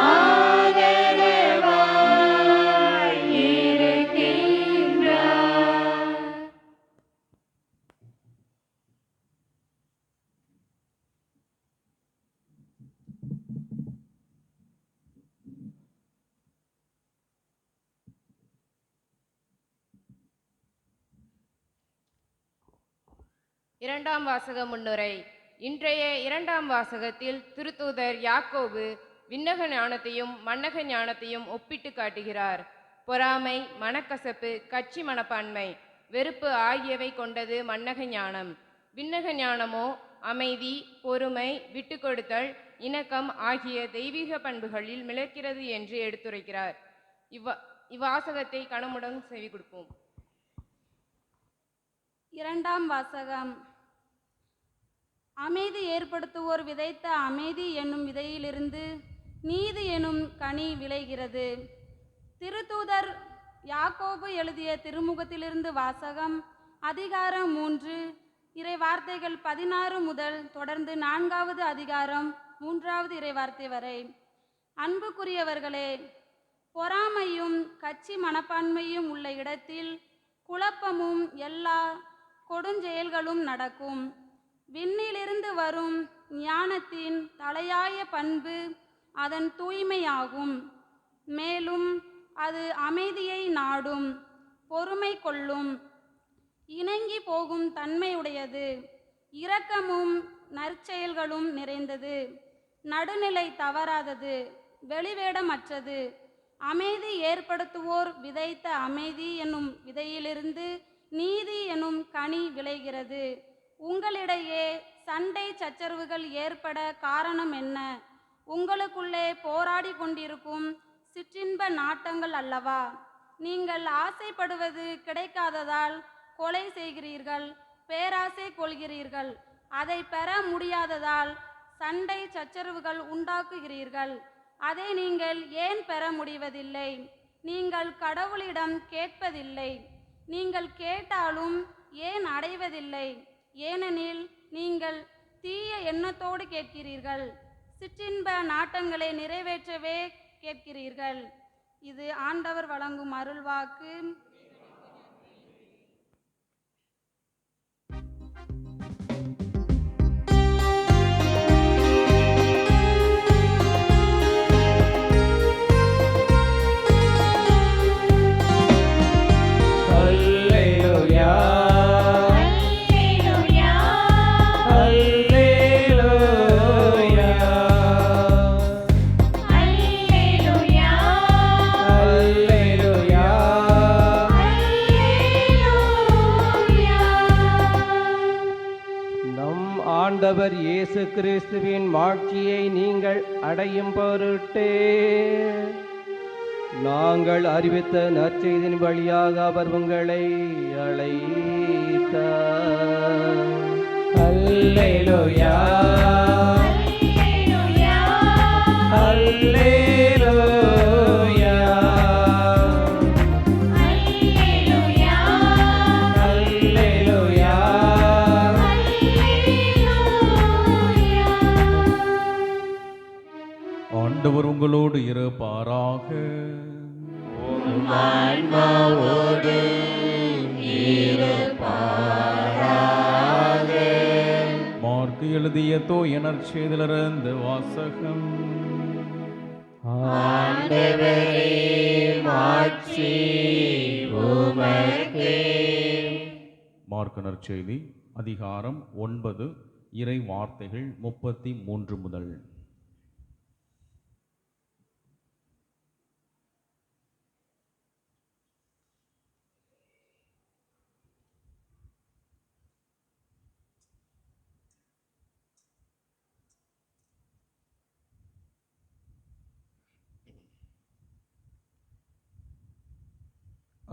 ஆதரவாய் இருக்கின்றார். இரண்டாம் வாசக முன்னுரை. இன்றைய இரண்டாம் வாசகத்தில் திருத்தூதர் யாக்கோபு விண்ணக ஞானத்தையும் மன்னக ஞானத்தையும் ஒப்பிட்டு காட்டுகிறார். பொறாமை, மனக்கசப்பு, கட்சி மனப்பான்மை, வெறுப்பு ஆகியவை கொண்டது மன்னக ஞானம். விண்ணக ஞானமோ அமைதி, பொறுமை, விட்டுக்கொடுத்தல், இணக்கம் ஆகிய தெய்வீக பண்புகளில் மிளக்கிறது என்று எடுத்துரைக்கிறார். இவ்வாசகத்தை கனமுடன் செவி கொடுப்போம். இரண்டாம் வாசகம். அமைதி ஏற்படுத்துவோர் விதைத்த அமைதி என்னும் விதையிலிருந்து நீதி எனும் கனி விளைகிறது. திருத்தூதர் யாக்கோபு எழுதிய திருமுகத்திலிருந்து வாசகம். அதிகாரம் 3, இறை வார்த்தைகள் 16 முதல் தொடர்ந்து 4வது அதிகாரம் 3வது இறை வார்த்தை வரை. அன்புக்குரியவர்களே, பொறாமையும் கட்சி மனப்பான்மையும் உள்ள இடத்தில் குழப்பமும் எல்லா கொடுஞ்செயல்களும் நடக்கும். விண்ணிலிருந்து வரும் ஞானத்தின் தலையாய பண்பு அதன் தூய்மையாகும். மேலும் அது அமைதியை நாடும், பொறுமை கொள்ளும், இணங்கி போகும் தன்மையுடையது, இரக்கமும் நற்செயல்களும் நிறைந்தது, நடுநிலை தவறாதது, வெளிவேடமற்றது. அமைதி ஏற்படுத்துவோர் விதைத்த அமைதி என்னும் விதையிலிருந்து நீதி எனும் கனி விளைகிறது. உங்களிடையே சண்டை சச்சரவுகள் ஏற்பட காரணம் என்ன? உங்களுக்குள்ளே போராடி கொண்டிருக்கும் சிற்றின்ப நாட்டங்கள் அல்லவா? நீங்கள் ஆசைப்படுவது கிடைக்காததால் கொலை செய்கிறீர்கள், பேராசை கொள்கிறீர்கள். அதை பெற முடியாததால் சண்டை சச்சரவுகள் உண்டாக்குகிறீர்கள். அதை நீங்கள் ஏன் பெற முடிவதில்லை? நீங்கள் கடவுளிடம் கேட்பதில்லை. நீங்கள் கேட்டாலும் ஏன் அடைவதில்லை? ஏனெனில் நீங்கள் தீய எண்ணத்தோடு கேட்கிறீர்கள், சிற்றின்ப நாட்டங்களை நிறைவேற்றவே கேட்கிறீர்கள். இது ஆண்டவர் வழங்கும் அருள்வாக்கு. ஆண்டவர் இயேசு கிறிஸ்துவின் மாட்சியை நீங்கள் அடையும் பொருட்டே நாங்கள் அறிவித்த நற்செய்தியின் வழியாக அவர் உங்களை அழைத்தார். அல்லேலூயா, அல்லேலூயா, அல்லேலூயா. ஆண்டவர் உங்களோடு இருப்பாராக. ஆன்மாவோடு இருப்பாராக. மார்க்கு எழுதிய தூய நற்செய்தியிலிருந்து வாசகம். ஆண்டவரே, மாட்சி உமக்கே. மார்க்கு நற்செய்தி அதிகாரம் 9 இறை வார்த்தைகள் 33 முதல்.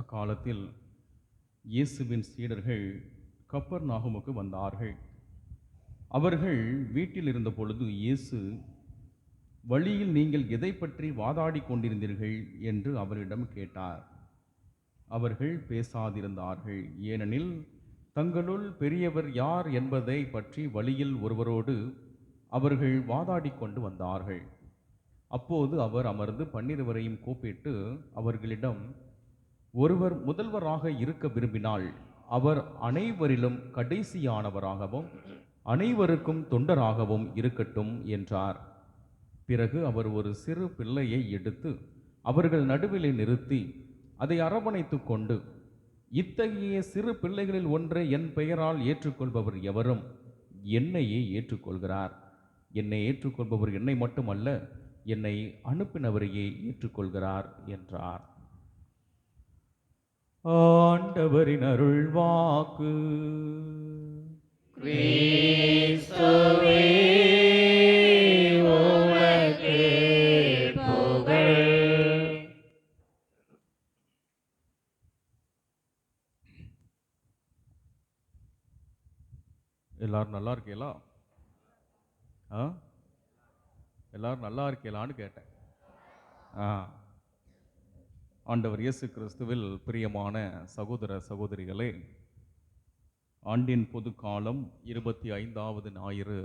அக்காலத்தில் இயேசுவின் சீடர்கள் கப்பர்நாகுமுக்கு வந்தார்கள். அவர்கள் வீட்டில் இருந்த பொழுது இயேசு, வழியில் நீங்கள் எதை பற்றி வாதாடி கொண்டிருந்தீர்கள் என்று அவரிடம் கேட்டார். அவர்கள் பேசாதிருந்தார்கள், ஏனெனில் தங்களுள் பெரியவர் யார் என்பதை பற்றி வழியில் ஒருவரோடு அவர்கள் வாதாடி கொண்டு வந்தார்கள். அப்போது அவர் அமர்ந்து 12 கூப்பிட்டு அவர்களிடம், ஒருவர் முதல்வராக இருக்க விரும்பினால் அவர் அனைவரிலும் கடைசியானவராகவும் அனைவருக்கும் தொண்டராகவும் இருக்கட்டும் என்றார். பிறகு அவர் ஒரு சிறு பிள்ளையை எடுத்து அவர்கள் நடுவிலே நிறுத்தி அதை அரவணைத்து கொண்டு, இத்தகைய சிறு பிள்ளைகளில் ஒன்றை என் பெயரால் ஏற்றுக்கொள்பவர் எவரும் என்னையே ஏற்றுக்கொள்கிறார். என்னை ஏற்றுக்கொள்பவர் என்னை மட்டுமல்ல, என்னை அனுப்பினவரையே ஏற்றுக்கொள்கிறார் என்றார். ஆண்டவரின் அருள் வாக்கு. கிறிஸ்துவே உமக்கு புகழ். எல்லாரும் நல்லா இருக்கீங்களா? எல்லாரும் நல்லா இருக்கீங்களான்னு கேட்டேன். ஆண்டவர் இயேசு கிறிஸ்துவில் பிரியமான சகோதர சகோதரிகளே, ஆண்டின் பொது காலம் 25வது ஞாயிறு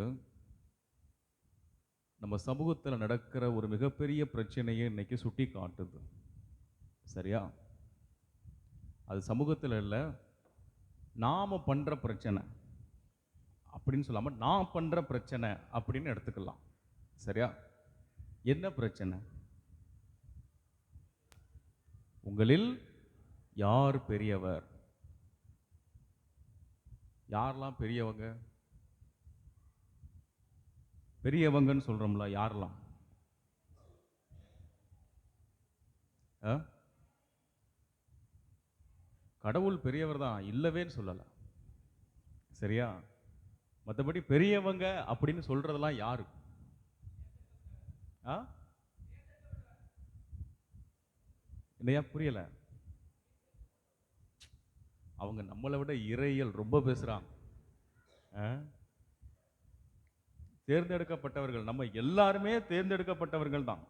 நம்ம சமூகத்தில் நடக்கிற ஒரு மிகப்பெரிய பிரச்சனையை இன்னைக்கு சுட்டி காட்டுது. சரியா? அது சமூகத்தில் இல்லை, நாம் பண்ணுற பிரச்சனை அப்படின்னு சொல்லாமல் நான் பண்ணுற பிரச்சனை அப்படின்னு எடுத்துக்கலாம். சரியா? என்ன பிரச்சனை? உங்களில் யார் பெரியவர்? யாரெல்லாம் பெரியவங்க? பெரியவங்கன்னு சொல்றோம்ல, யாரெல்லாம்? கடவுள் பெரியவர் தான், இல்லவேன்னு சொல்லல. சரியா? மற்றபடி பெரியவங்க அப்படின்னு சொல்றதெல்லாம் யாரு? இல்லையா? புரியல. அவங்க நம்மளை விட இறையியல் ரொம்ப பேசுறாங்க. தேர்ந்தெடுக்கப்பட்டவர்கள், நம்ம எல்லாருமே தேர்ந்தெடுக்கப்பட்டவர்கள் தான்.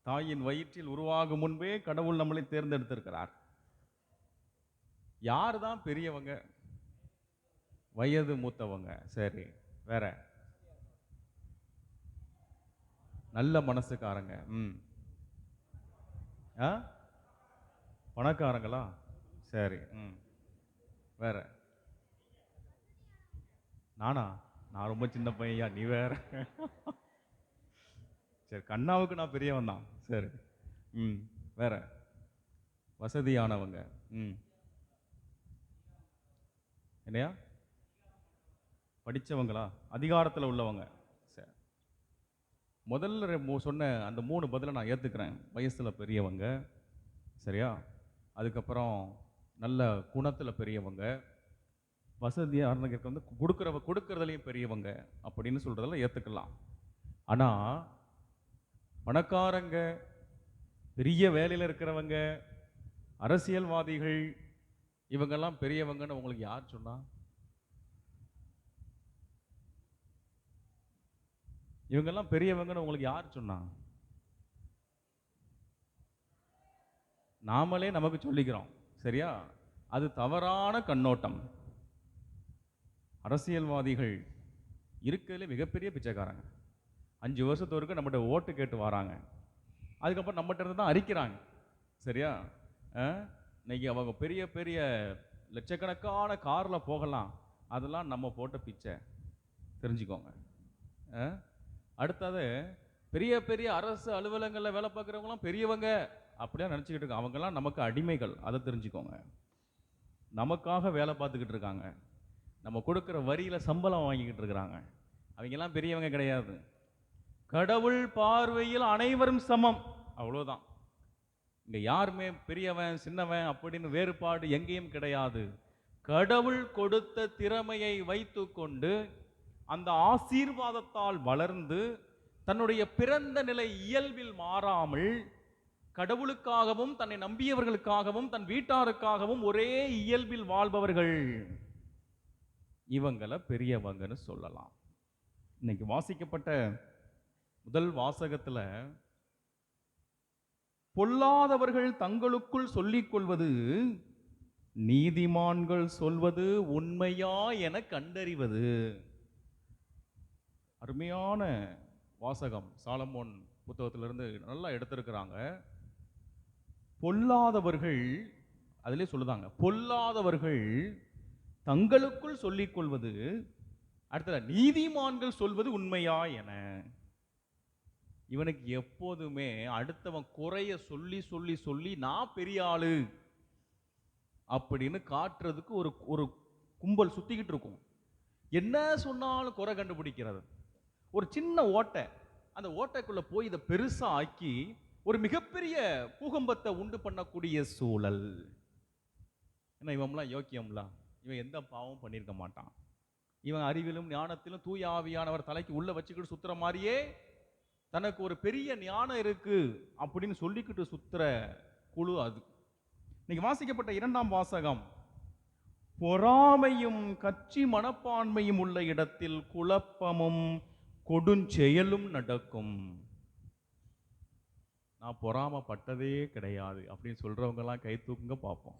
தாயின் வயிற்றில் உருவாகும் முன்பே கடவுள் நம்மளை தேர்ந்தெடுத்திருக்கிறார். யார் தான் பெரியவங்க? வயது மூத்தவங்க. சரி, வேற? நல்ல மனசுக்காரங்க. பணக்காரங்களா? சரி. வேற? நானா? நான் ரொம்ப சின்ன பையன்யா, நீ வேற. சரி, கண்ணாவுக்கு நான் பெரியவன் தான். சரி. வேற? வசதியானவங்க. என்னையா? படித்தவங்களா? அதிகாரத்தில் உள்ளவங்க. சரி. முதல்ல சொன்ன அந்த 3 பதிலை நான் ஏற்றுக்கிறேன். வயசில் பெரியவங்க. சரியா? அதுக்கப்புறம் நல்ல குணத்தில் பெரியவங்க, வசதியாக வந்து கொடுக்கறதுலையும் பெரியவங்க அப்படின்னு சொல்கிறதெல்லாம் ஏற்றுக்கலாம். ஆனால் பணக்காரங்க, பெரிய வேலையில் இருக்கிறவங்க, அரசியல்வாதிகள், இவங்கெல்லாம் பெரியவங்கன்னு உங்களுக்கு யார் சொன்னா? இவங்கெல்லாம் பெரியவங்கன்னு உங்களுக்கு யார் சொன்னா? நாமளே நமக்கு சொல்லிக்கிறோம். சரியா? அது தவறான கண்ணோட்டம். அரசியல்வாதிகள் இருக்கிறதுல மிகப்பெரிய பிச்சைக்காரங்க. 5 வருஷத்துக்கு நம்மகிட்ட ஓட்டு கேட்டு வராங்க, அதுக்கப்புறம் நம்மகிட்ட இருந்து தான் அரிக்கிறாங்க. சரியா? இன்னைக்கு அவங்க பெரிய பெரிய லட்சக்கணக்கான காரில் போகலாம், அதெல்லாம் நம்ம போட்ட பிச்சை. தெரிஞ்சுக்கோங்க. அடுத்தது பெரிய பெரிய அரசு அலுவலகங்களில் வேலை பார்க்குறவங்களாம் பெரியவங்க அப்படியா நினச்சிக்கிட்டு இருக்காங்க. அவங்கெல்லாம் நமக்கு அடிமைகள், அதை தெரிஞ்சுக்கோங்க. நமக்காக வேலை பார்த்துக்கிட்டு இருக்காங்க. நம்ம கொடுக்குற வரியில சம்பளம் வாங்கிக்கிட்டு இருக்கிறாங்க. அவங்கெல்லாம் பெரியவங்க கிடையாது. கடவுள் பார்வையில் அனைவரும் சமம், அவ்வளோதான். இங்க யாருமே பெரியவன் சின்னவன் அப்படின்னு வேறுபாடு எங்கேயும் கிடையாது. கடவுள் கொடுத்த திறமையை வைத்துக்கொண்டு அந்த ஆசீர்வாதத்தால் வளர்ந்து தன்னுடைய பிறந்த நிலை இயல்பில் மாறாமல் கடவுளுக்காகவும் தன்னை நம்பியவர்களுக்காகவும் தன் வீட்டாருக்காகவும் ஒரே இயல்பில் வாழ்பவர்கள், இவங்களை பெரியவங்கன்னு சொல்லலாம். இன்னைக்கு வாசிக்கப்பட்ட முதல் வாசகத்துல பொல்லாதவர்கள் தங்களுக்குள் சொல்லிக் கொள்வது நீதிமான்கள் சொல்வது உண்மையா என கண்டறிவது. அருமையான வாசகம், சாலமோன் புத்தகத்திலிருந்து நல்லா எடுத்திருக்கிறாங்க. பொல்லாதவர்கள், அதிலே சொல்லுதாங்க, பொல்லாதவர்கள் தங்களுக்குள் சொல்லிக் கொள்வது, அடுத்த நீதிமான்கள் சொல்வது உண்மையா என. இவனுக்கு எப்போதுமே அடுத்தவன் குறைய சொல்லி சொல்லி சொல்லி நான் பெரிய ஆளு அப்படின்னு காட்டுறதுக்கு ஒரு ஒரு கும்பல் சுத்திக்கிட்டு இருக்கும். என்ன சொன்னாலும் குறை கண்டுபிடிக்கிறது. ஒரு சின்ன ஓட்டை, அந்த ஓட்டைக்குள்ள போய் இதை பெருசா ஆக்கி ஒரு மிகப்பெரிய பூகம்பத்தை உண்டு பண்ணக்கூடிய சூழல். ஏன்னா இவன்லாம் யோக்கியம்லாம், இவன் எந்த பாவமும் பண்ணியிருக்க மாட்டான். இவன் அறிவிலும் ஞானத்திலும் தூய ஆவியானவர் தலைக்கு உள்ள வச்சுக்கிட்டு சுத்துற மாதிரியே தனக்கு ஒரு பெரிய ஞானம் இருக்கு அப்படின்னு சொல்லிக்கிட்டு சுத்துற குழு அது. இன்னைக்கு வாசிக்கப்பட்ட இரண்டாம் வாசகம், பொறாமையும் கட்சி மனப்பான்மையும் உள்ள இடத்தில் குழப்பமும் கொடுஞ்செயலும் நடக்கும். நான் பொறாமப்பட்டதே கிடையாது அப்படின்னு சொல்றவங்க எல்லாம் கை தூக்குங்க பார்ப்போம்.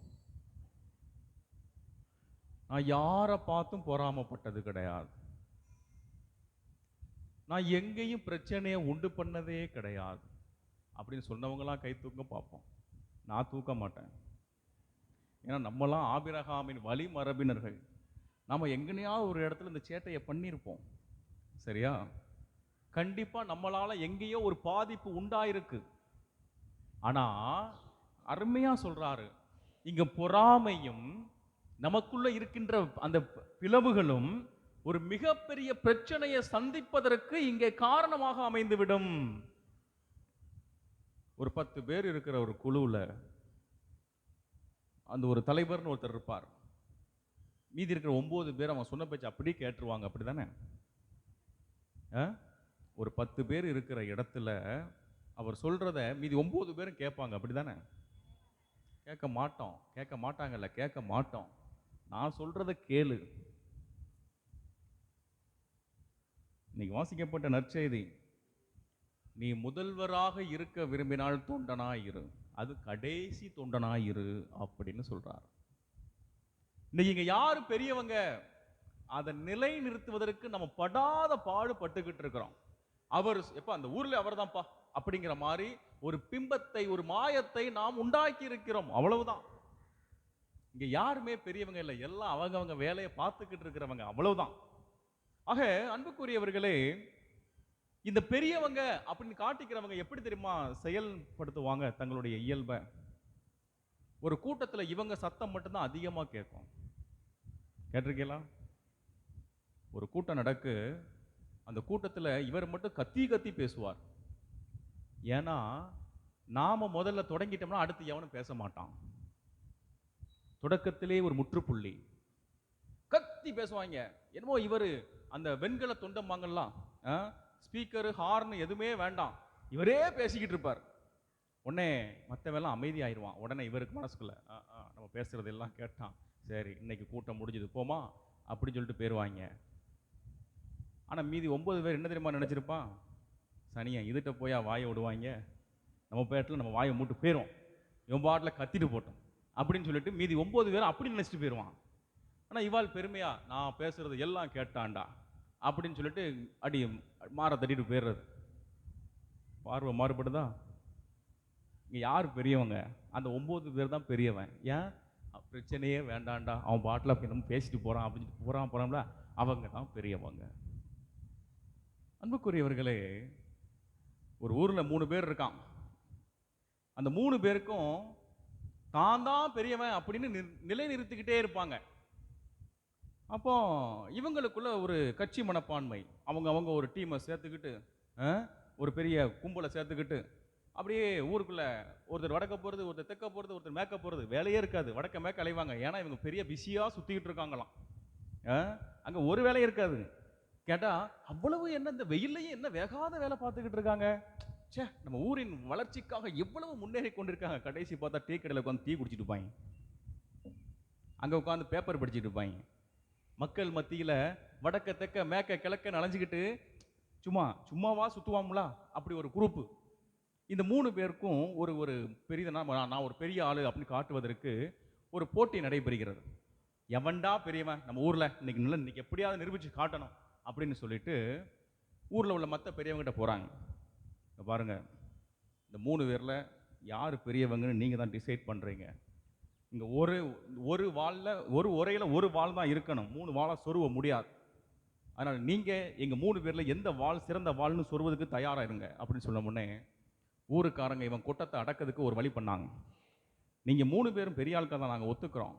நான் யாரை பார்த்தும் பொறாமப்பட்டது கிடையாது, நான் எங்கேயும் பிரச்சனையை உண்டு பண்ணதே கிடையாது அப்படின்னு சொன்னவங்களாம் கை தூக்க பார்ப்போம். நான் தூக்க மாட்டேன். ஏன்னா நம்மலாம் ஆபிரகாமின் வழி மரபினர்கள். நம்ம எங்கனையாவது ஒரு இடத்துல இந்த சேட்டையை பண்ணியிருப்போம், சரியா? கண்டிப்பா நம்மளால எங்கேயோ ஒரு பாதிப்பு உண்டாயிருக்கு. ஆனா அருமையா சொல்றாரு, இங்க பொறாமையும் நமக்குள்ள இருக்கின்ற அந்த பிளவுகளும் ஒரு மிகப்பெரிய பிரச்சனையை சந்திப்பதற்கு இங்கே காரணமாக அமைந்துவிடும். ஒரு 10 பேர் இருக்கிற ஒரு குழுவில் அந்த ஒரு தலைவர்னு ஒருத்தர் இருப்பார். மீதி இருக்கிற 9 பேர் அவன் சொன்ன பேச்சு அப்படியே கேட்டுருவாங்க, அப்படிதானே? ஒரு 10 பேர் இருக்கிற இடத்துல அவர் சொல்றத மீதி 9 பேரும் கேட்பாங்க, அப்படிதானே? கேட்க மாட்டோம், கேட்க மாட்டாங்கல்ல, கேட்க மாட்டோம். நான் சொல்றத கேளு. இன்னைக்கு வாசிக்கப்பட்ட நற்செய்தி, நீ முதல்வராக இருக்க விரும்பினால் தொண்டனாயிரு, அது கடைசி தொண்டனாயிரு அப்படின்னு சொல்றார். இன்னைக்கு இங்க யாரு பெரியவங்க அதை நிலை நிறுத்துவதற்கு நம்ம படாத பாடு பட்டுக்கிட்டு இருக்கிறோம். அவர் எப்ப அந்த ஊர்ல அவர் தான்ப்பா அப்படிங்கிற மாதிரி ஒரு பிம்பத்தை, ஒரு மாயத்தை நாம் உண்டாக்கி இருக்கிறோம், அவ்வளவுதான். இங்க யாருமே பெரியவங்க இல்லை, எல்லாம் அவங்க வேலையை பார்த்துக்கிட்டு இருக்கிறவங்க, அவ்வளவுதான். ஆக அன்புக்குரியவர்களே, இந்த பெரியவங்க அப்படின்னு காட்டிக்கிறவங்க எப்படி தெரியுமா செயல்படுத்துவாங்க தங்களுடைய இயல்பை? ஒரு கூட்டத்தில் இவங்க சத்தம் மட்டும்தான் அதிகமாக கேட்கும். கேட்டிருக்கீங்களா? ஒரு கூட்டம் நடக்கு, அந்த கூட்டத்தில் இவர் மட்டும் கத்தி கத்தி பேசுவார். ஏன்னா நாம முதல்ல தொடங்கிட்டோம்னா அடுத்து எவனும் பேச மாட்டான். தொடக்கத்திலே ஒரு முற்றுப்புள்ளி, கத்தி பேசுவாங்க. என்னமோ இவர் அந்த வெண்கல தொண்டம்பாங்கலாம், ஸ்பீக்கரு ஹார்ன் எதுவுமே வேண்டாம், இவரே பேசிக்கிட்டு இருப்பார். உடனே மற்றவெல்லாம் அமைதியாயிருவான். உடனே இவருக்கு மனசுக்குள்ள நம்ம பேசுறது எல்லாம் கேட்டான், சரி இன்னைக்கு கூட்டம் முடிஞ்சது போமா அப்படின்னு சொல்லிட்டு போயிடுவாங்க. ஆனால் மீதி 9 பேர் என்ன தெரியுமா நினச்சிருப்பான்? சனியா இதுகிட்ட போயா வாயை விடுவாங்க, நம்ம பேட்டில் நம்ம வாயை மூட்டு போயிடும், இவன் பாட்டில் கத்திட்டு போட்டோம் அப்படின்னு சொல்லிட்டு மீதி 9 பேரும் அப்படி நினச்சிட்டு போயிடுவான். ஆனால் இவாள் பெருமையா, நான் பேசுறது எல்லாம் கேட்டான்டா அப்படின்னு சொல்லிட்டு அடி மாற தட்டிட்டு போயிடுறது. பார்வை மாறுபடுதா? இங்கே யார் பெரியவங்க? அந்த 9 பேர் தான் பெரியவன். ஏன்? பிரச்சனையே வேண்டாண்டா, அவன் பாட்டில் நம்ம பேசிட்டு போகிறான் அப்படின்னு போகிறான்ல, அவங்க தான் பெரியவங்க. அன்புக்குரியவர்களே, ஒரு ஊரில் 3 பேர் இருக்கான். அந்த 3 பேருக்கும் தான் தான் பெரியவன் அப்படின்னு நிலை நிறுத்திக்கிட்டே இருப்பாங்க. அப்போ இவங்களுக்குள்ள ஒரு கட்சி மனப்பான்மை, அவங்க ஒரு டீமை சேர்த்துக்கிட்டு ஒரு பெரிய கும்பலை சேர்த்துக்கிட்டு அப்படியே ஊருக்குள்ள ஒருத்தர் வடக்க போகிறது, ஒருத்தர் தெற்க போகிறது, ஒருத்தர் மேற்க போகிறது, வேலையே இருக்காது. வடக்க மேற்க அலைவாங்க. ஏன்னா இவங்க பெரிய பிஸியாக சுற்றிக்கிட்டு இருக்காங்களாம். அங்கே ஒரு வேலையும் இருக்காது. கேட்டால் அவ்வளவு என்ன இந்த வெயில்லையும் என்ன வேகாத வேலை பார்த்துக்கிட்டு இருக்காங்க. சே, நம்ம ஊரின் வளர்ச்சிக்காக எவ்வளவு முன்னேறி கொண்டிருக்காங்க. கடைசி பார்த்தா டீ கடையில் உட்காந்து டீ குடிச்சிட்டு இருப்பாங்க, அங்கே உட்காந்து பேப்பர் படிச்சுட்டு இருப்பாங்க. மக்கள் மத்தியில் வடக்க தெற்க மேற்க கிழக்க நனைஞ்சிக்கிட்டு சும்மாவா சுற்றுவாங்களா அப்படி ஒரு குரூப்பு. இந்த 3 பேருக்கும் ஒரு பெரியதனா நான் ஒரு பெரிய ஆளு அப்படின்னு காட்டுவதற்கு ஒரு போட்டி நடைபெறுகிறது. எவன்டா பெரியவன் நம்ம ஊரில் இன்னைக்கு எப்படியாவது நிரூபித்து காட்டணும் அப்படின்னு சொல்லிட்டு ஊரில் உள்ள மற்ற பெரியவங்கிட்ட போகிறாங்க. பாருங்க, இந்த 3 பேரில் யார் பெரியவங்கன்னு நீங்கள் தான் டிசைட் பண்ணுறீங்க. இங்கே ஒரு வாளில் ஒரு உரையில் ஒரு வாள் தான் இருக்கணும், 3 வாழை சொருவ முடியாது. அதனால் நீங்கள் எங்கள் 3 பேரில் எந்த வாள் சிறந்த வாள்னு சொருவதுக்கு தயாராக இருங்க அப்படின்னு சொன்ன உடனே ஊருக்காரங்க இவன் கூட்டத்தை அடக்கிறதுக்கு ஒரு வழி பண்ணாங்க. நீங்கள் 3 பேரும் பெரிய ஆட்கள் தான், நாங்கள் ஒத்துக்கிறோம்.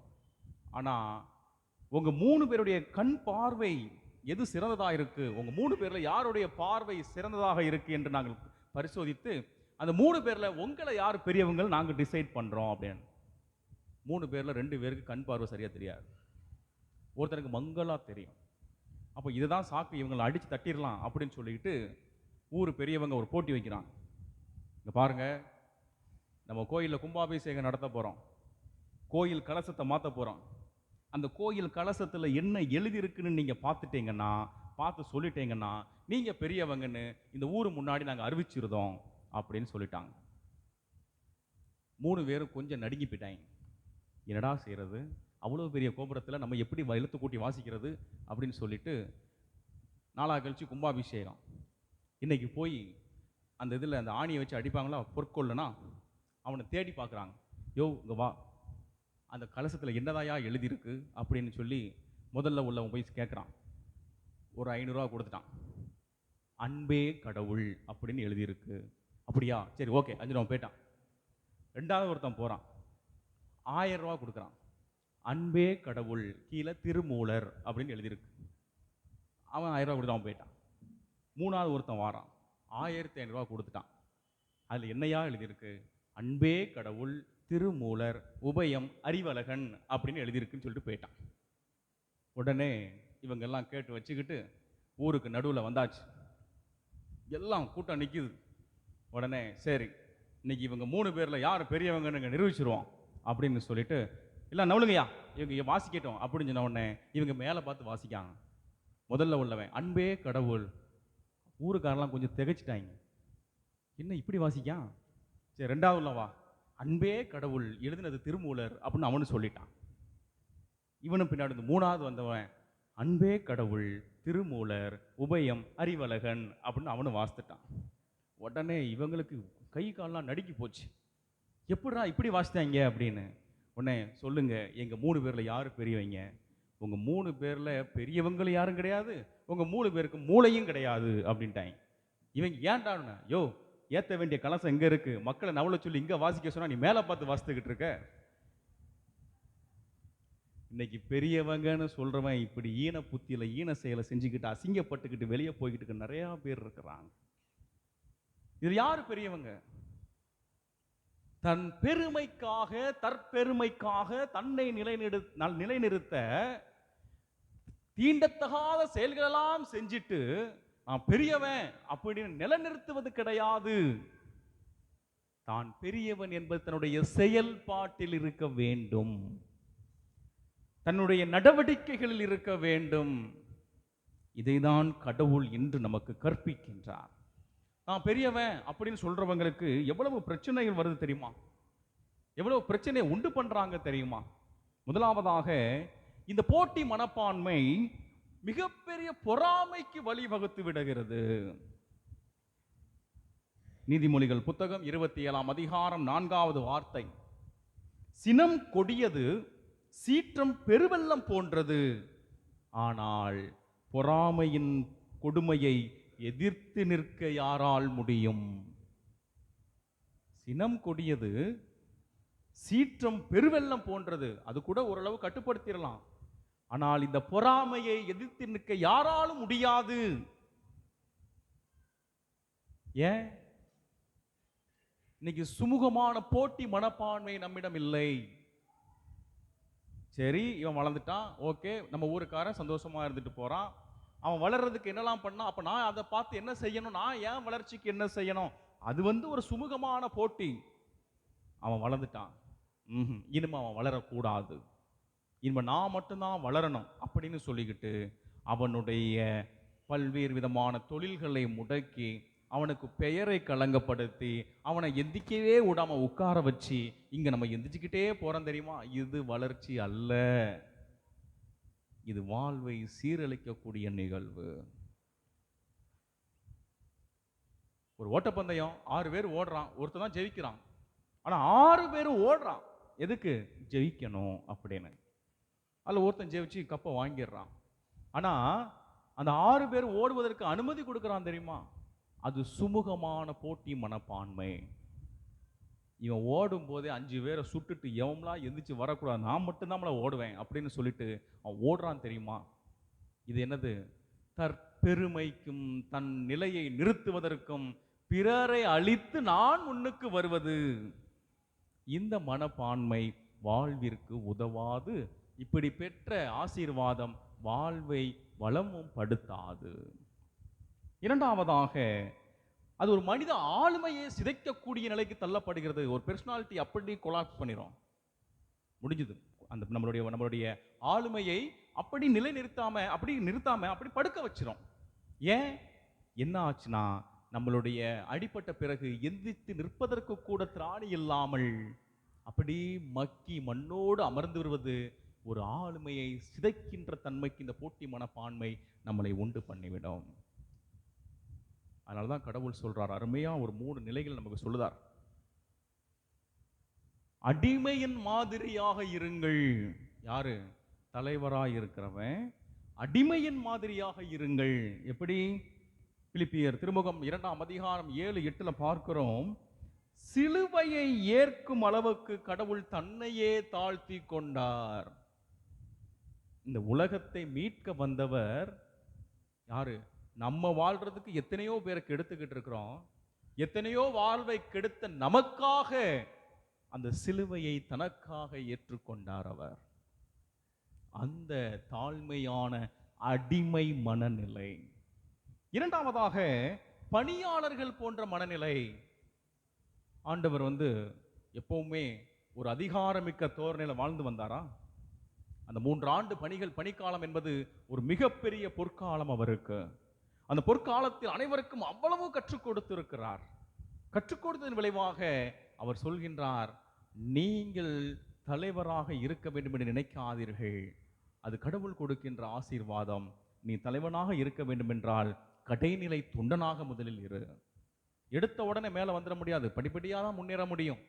ஆனால் உங்கள் 3 பேருடைய கண் பார்வை எது சிறந்ததாக இருக்குது, உங்கள் 3 பேரில் யாருடைய பார்வை சிறந்ததாக இருக்குது என்று நாங்கள் பரிசோதித்து அந்த 3 பேரில் உங்களை யார் பெரியவங்க நாங்கள் டிசைட் பண்ணுறோம் அப்படின்னு. 3 பேரில் 2 பேருக்கு கண் பார்வை சரியாக தெரியாது, ஒருத்தனுக்கு மங்களாக தெரியும். அப்போ இதுதான் சாக்கு, இவங்களை அடித்து தட்டிடலாம் அப்படின்னு சொல்லிட்டு ஊர் பெரியவங்க ஒரு போட்டி வைக்கிறாங்க. இங்கே பாருங்கள், நம்ம கோயிலில் கும்பாபிஷேகம் நடத்த போகிறோம், கோயில் கலசத்தை மாற்ற போகிறோம். அந்த கோயில் கலசத்தில் என்ன எழுதியிருக்குன்னு நீங்கள் பார்த்து சொல்லிட்டீங்கன்னா நீங்கள் பெரியவங்கன்னு இந்த ஊர் முன்னாடி நாங்கள் அறிவிச்சிருந்தோம் அப்படின்னு சொல்லிட்டாங்க. 3 பேரும் கொஞ்சம் நடுங்கி போயிட்டாங்க. என்னடா செய்கிறது, அவ்வளோ பெரிய கோபுரத்தில் நம்ம எப்படி எழுத்து கூட்டி வாசிக்கிறது அப்படின்னு சொல்லிட்டு 4 கழிச்சு கும்பாபிஷேகம். இன்னைக்கு போய் அந்த இதில் அந்த ஆணியை வச்சு அடிப்பாங்களா பொற்கொள்ளனா, அவனை தேடி பார்க்குறாங்க. யோ இங்கே வா, அந்த கலசத்தில் என்னதாயா எழுதியிருக்கு அப்படின்னு சொல்லி முதல்ல உள்ளவன் போய் கேட்குறான். ஒரு 500 ரூபா கொடுத்துட்டான். அன்பே கடவுள் அப்படின்னு எழுதியிருக்கு. அப்படியா, சரி ஓகே 5 ரூபா போயிட்டான். 2வது ஒருத்தன் போகிறான், 1000 ரூபா கொடுக்குறான். அன்பே கடவுள் கீழே திருமூலர் அப்படின்னு எழுதியிருக்கு. அவன் 1000 ரூபா கொடுத்து அவன் போயிட்டான். 3வது ஒருத்தன் வாரான், 1500 ரூபா கொடுத்துட்டான். அதில் என்னையா எழுதியிருக்கு, அன்பே கடவுள் திருமூலர் உபயம் அறிவழகன் அப்படின்னு எழுதியிருக்குன்னு சொல்லிட்டு போயிட்டான். உடனே இவங்கெல்லாம் கேட்டு வச்சுக்கிட்டு ஊருக்கு நடுவில் வந்தாச்சு, எல்லாம் கூட்டம் நிற்கிது. உடனே சரி இன்னைக்கு இவங்க 3 பேரில் யார் பெரியவங்கன்னு நிரூபிச்சிருவோம் அப்படின்னு சொல்லிட்டு இல்லை நவலுங்கய்யா இவங்க வாசிக்கட்டும் அப்படின்னு சொன்ன உடனே இவங்க மேலே பார்த்து வாசிக்காங்க. முதல்ல உள்ளவன் அன்பே கடவுள். ஊருக்காரெல்லாம் கொஞ்சம் திகைச்சிட்டாங்க, என்ன இப்படி வாசிக்கான். சரி 2வது உள்ளவா, அன்பே கடவுள் எழுதினது திருமூலர் அப்படின்னு அவனு சொல்லிட்டான். இவனும் பின்னாடி 3வது வந்தவன் அன்பே கடவுள் திருமூலர் உபயம் அறிவழகன் அப்படின்னு அவனு வாசித்துட்டான். உடனே இவங்களுக்கு கை காலெலாம் நடுக்கி போச்சு, எப்படிடா இப்படி வாசித்தாங்க அப்படின்னு. உடனே சொல்லுங்க எங்கள் 3 பேரில் யார் பெரியவங்க. உங்கள் 3 பேரில் பெரியவங்களும் யாரும் கிடையாது, உங்கள் 3 பேருக்கு மூளையும் கிடையாது அப்படின்ட்டாங்க. இவங்க ஏன்டான்னு, யோ ஏற்ற வேண்டிய கலசம் எங்கே இருக்குது, மக்களை நவலை சொல்லி இங்கே வாசிக்க சொன்னால் நீ மேலே பார்த்து வாசித்துக்கிட்டு இருக்க. இன்னைக்கு பெரியவங்கன்னு சொல்கிறவன் இப்படி ஈன புத்தியில் ஈன செயலை செஞ்சுக்கிட்டு அசிங்கப்பட்டுக்கிட்டு வெளியே போய்கிட்டு நிறையா பேர் இருக்கிறாங்க. இது யார் பெரியவங்க? தன் பெருமைக்காக தற்பெருமைக்காக தன்னை நிலைநிறுத்த தீண்டத்தகாத செயல்களெல்லாம் செஞ்சிட்டு நான் பெரியவன் அப்படின்னு நிலைநிறுத்துவது கிடையாது. தான் பெரியவன் என்பது தன்னுடைய செயல்பாட்டில் இருக்க வேண்டும், தன்னுடைய நடவடிக்கைகளில் இருக்க வேண்டும். இதைதான் கடவுள் இன்று நமக்கு கற்பிக்கின்றார். நான் பெரியவன் அப்படின்னு சொல்றவங்களுக்கு எவ்வளவு பிரச்சனைகள் வருது தெரியுமா, எவ்வளவு பிரச்சனையை உண்டு பண்றாங்க தெரியுமா. முதலாவதாக இந்த போட்டி மனப்பான்மை மிகப்பெரிய பொறாமைக்கு வழிவகுத்து விடுகிறது. நீதிமொழிகள் புத்தகம் 27ஆம் அதிகாரம் 4வது வார்த்தை, சினம் கொடியது சீற்றம் பெருவெள்ளம் போன்றது, ஆனால் பொறாமையின் கொடுமையை எதிர்த்து நிற்க யாரால் முடியும். சினம் கொடியது சீற்றம் பெருவெள்ளம் போன்றது, அது கூட ஓரளவு கட்டுப்படுத்திடலாம். ஆனால் இந்த பொறாமையை எதிர்த்து நிற்க யாராலும் முடியாது. ஏன்? இன்னைக்கு சுமூகமான போட்டி மனப்பான்மை நம்மிடம் இல்லை. சரி, இவன் வளர்ந்துட்டான், ஓகே, நம்ம ஊருக்காரன் சந்தோஷமா இருந்துட்டு போறான், அவன் வளர்றதுக்கு என்னெல்லாம் பண்ணா, அப்ப நான் அதை பார்த்து என்ன செய்யணும், நான் என் வளர்ச்சிக்கு என்ன செய்யணும், அது ஒரு சுமூகமான போட்டி. அவன் வளர்ந்துட்டான், இனிமே அவன் வளரக்கூடாது, இனிமே நான் மட்டும்தான் வளரணும் அப்படின்னு சொல்லிக்கிட்டு அவனுடைய பல்வேறு விதமான தொழில்களை முடக்கி அவனுக்கு பெயரை களங்கப்படுத்தி அவனை எந்திக்கவே விடாம உட்கார வச்சு இங்க நம்ம எந்திச்சுக்கிட்டே போறோம் தெரியுமா? இது வளர்ச்சி அல்ல, இது வாழ்வை சீரழிக்கக்கூடிய நிகழ்வு. ஒரு ஓட்டப்பந்தயம் 6 பேர் ஓடுறான், ஒருத்தர் தான் ஜெயிக்கிறான். ஆனா 6 பேர் ஓடுறான் எதுக்கு? ஜெயிக்கணும் அப்படின்னு. அதுல ஒருத்தன் ஜெயிச்சு கப்பை வாங்கிடுறான். ஆனா அந்த 6 பேர் ஓடுவதற்கு அனுமதி கொடுக்கறான் தெரியுமா? அது சுமூகமான போட்டி மனப்பான்மை. இவன் ஓடும் போதே 5 பேரை சுட்டுட்டு எவன்லாம் எந்திரிச்சு வரக்கூடாது, நான் மட்டும்தான் ஓடுவேன் அப்படின்னு சொல்லிட்டு அவன் ஓடுறான் தெரியுமா? இது என்னது? தற்பெருமைக்கும் தன் நிலையை நிறுத்துவதற்கும் பிறரை அழித்து நான் முன்னுக்கு வருவது. இந்த மனப்பான்மை வாழ்விற்கு உதவாது. இப்படி பெற்ற ஆசீர்வாதம் வாழ்வை வளமும் படுத்தாது. இரண்டாவதாக, அது ஒரு மனித ஆளுமையை சிதைக்கக்கூடிய நிலைக்கு தள்ளப்படுகிறது. ஒரு பெர்சனாலிட்டி அப்படி கொலாப்ஸ் பண்ணிடும், முடிஞ்சது. அந்த நம்மளுடைய ஆளுமையை அப்படி நிறுத்தாம அப்படி படுக்க வச்சிரும். ஏன்? என்ன ஆச்சுன்னா, நம்மளுடைய அடிப்பட்ட பிறகு எந்திரித்து நிற்பதற்கு கூட திராணி இல்லாமல் அப்படி மக்கி மண்ணோடு அமர்ந்து வருவது ஒரு ஆளுமையை சிதைக்கின்ற தன்மைக்கு இந்த போட்டி மனப்பான்மை நம்மளை உண்டு பண்ணிவிடும். அதனாலதான் கடவுள் சொல்றார், அருமையா ஒரு 3 நிலைகள் நமக்கு சொல்லுதார். அடிமையின் மாதிரியாக இருங்கள். யாரு? தலைவராய் இருக்கிறவன் அடிமையின் மாதிரியாக இருங்கள். எப்படி? பிலிப்பியர் திருமுகம் 2ஆம் அதிகாரம் 7-8 பார்க்கிறோம். சிலுவையை ஏற்கும் அளவுக்கு கடவுள் தன்னையே தாழ்த்தி கொண்டார். இந்த உலகத்தை மீட்க வந்தவர் யாரு? நம்ம வாழ்றதுக்கு எத்தனையோ பேரை கெடுத்துக்கிட்டு இருக்கிறோம். எத்தனையோ வாழ்வை கெடுத்த நமக்காக அந்த சிலுவையை தனக்காக ஏற்றுக்கொண்டார் அவர். அந்த தாழ்மையான அடிமை மனநிலை. இரண்டாவதாக, பணியாளர்கள் போன்ற மனநிலை. ஆண்டவர் எப்பவுமே ஒரு அதிகாரமிக்க தோரணையில வாழ்ந்து வந்தாரா? அந்த 3 ஆண்டு பணிக்காலம் என்பது ஒரு மிகப்பெரிய பொற்காலம் அவருக்கு. அந்த பொற்காலத்தில் அனைவருக்கும் அவ்வளவு கற்றுக் கொடுத்திருக்கிறார். கற்றுக் கொடுத்ததன் விளைவாக அவர் சொல்கின்றார், நீங்கள் தலைவராக இருக்க வேண்டும் என்று நினைக்காதீர்கள், அது கடவுள் கொடுக்கின்ற ஆசீர்வாதம். நீ தலைவனாக இருக்க வேண்டும் என்றால் கடைநிலை தொண்டனாக முதலில் இரு. எடுத்த உடனே மேல வந்துட முடியாது, படிப்படியாக தான் முன்னேற முடியும்.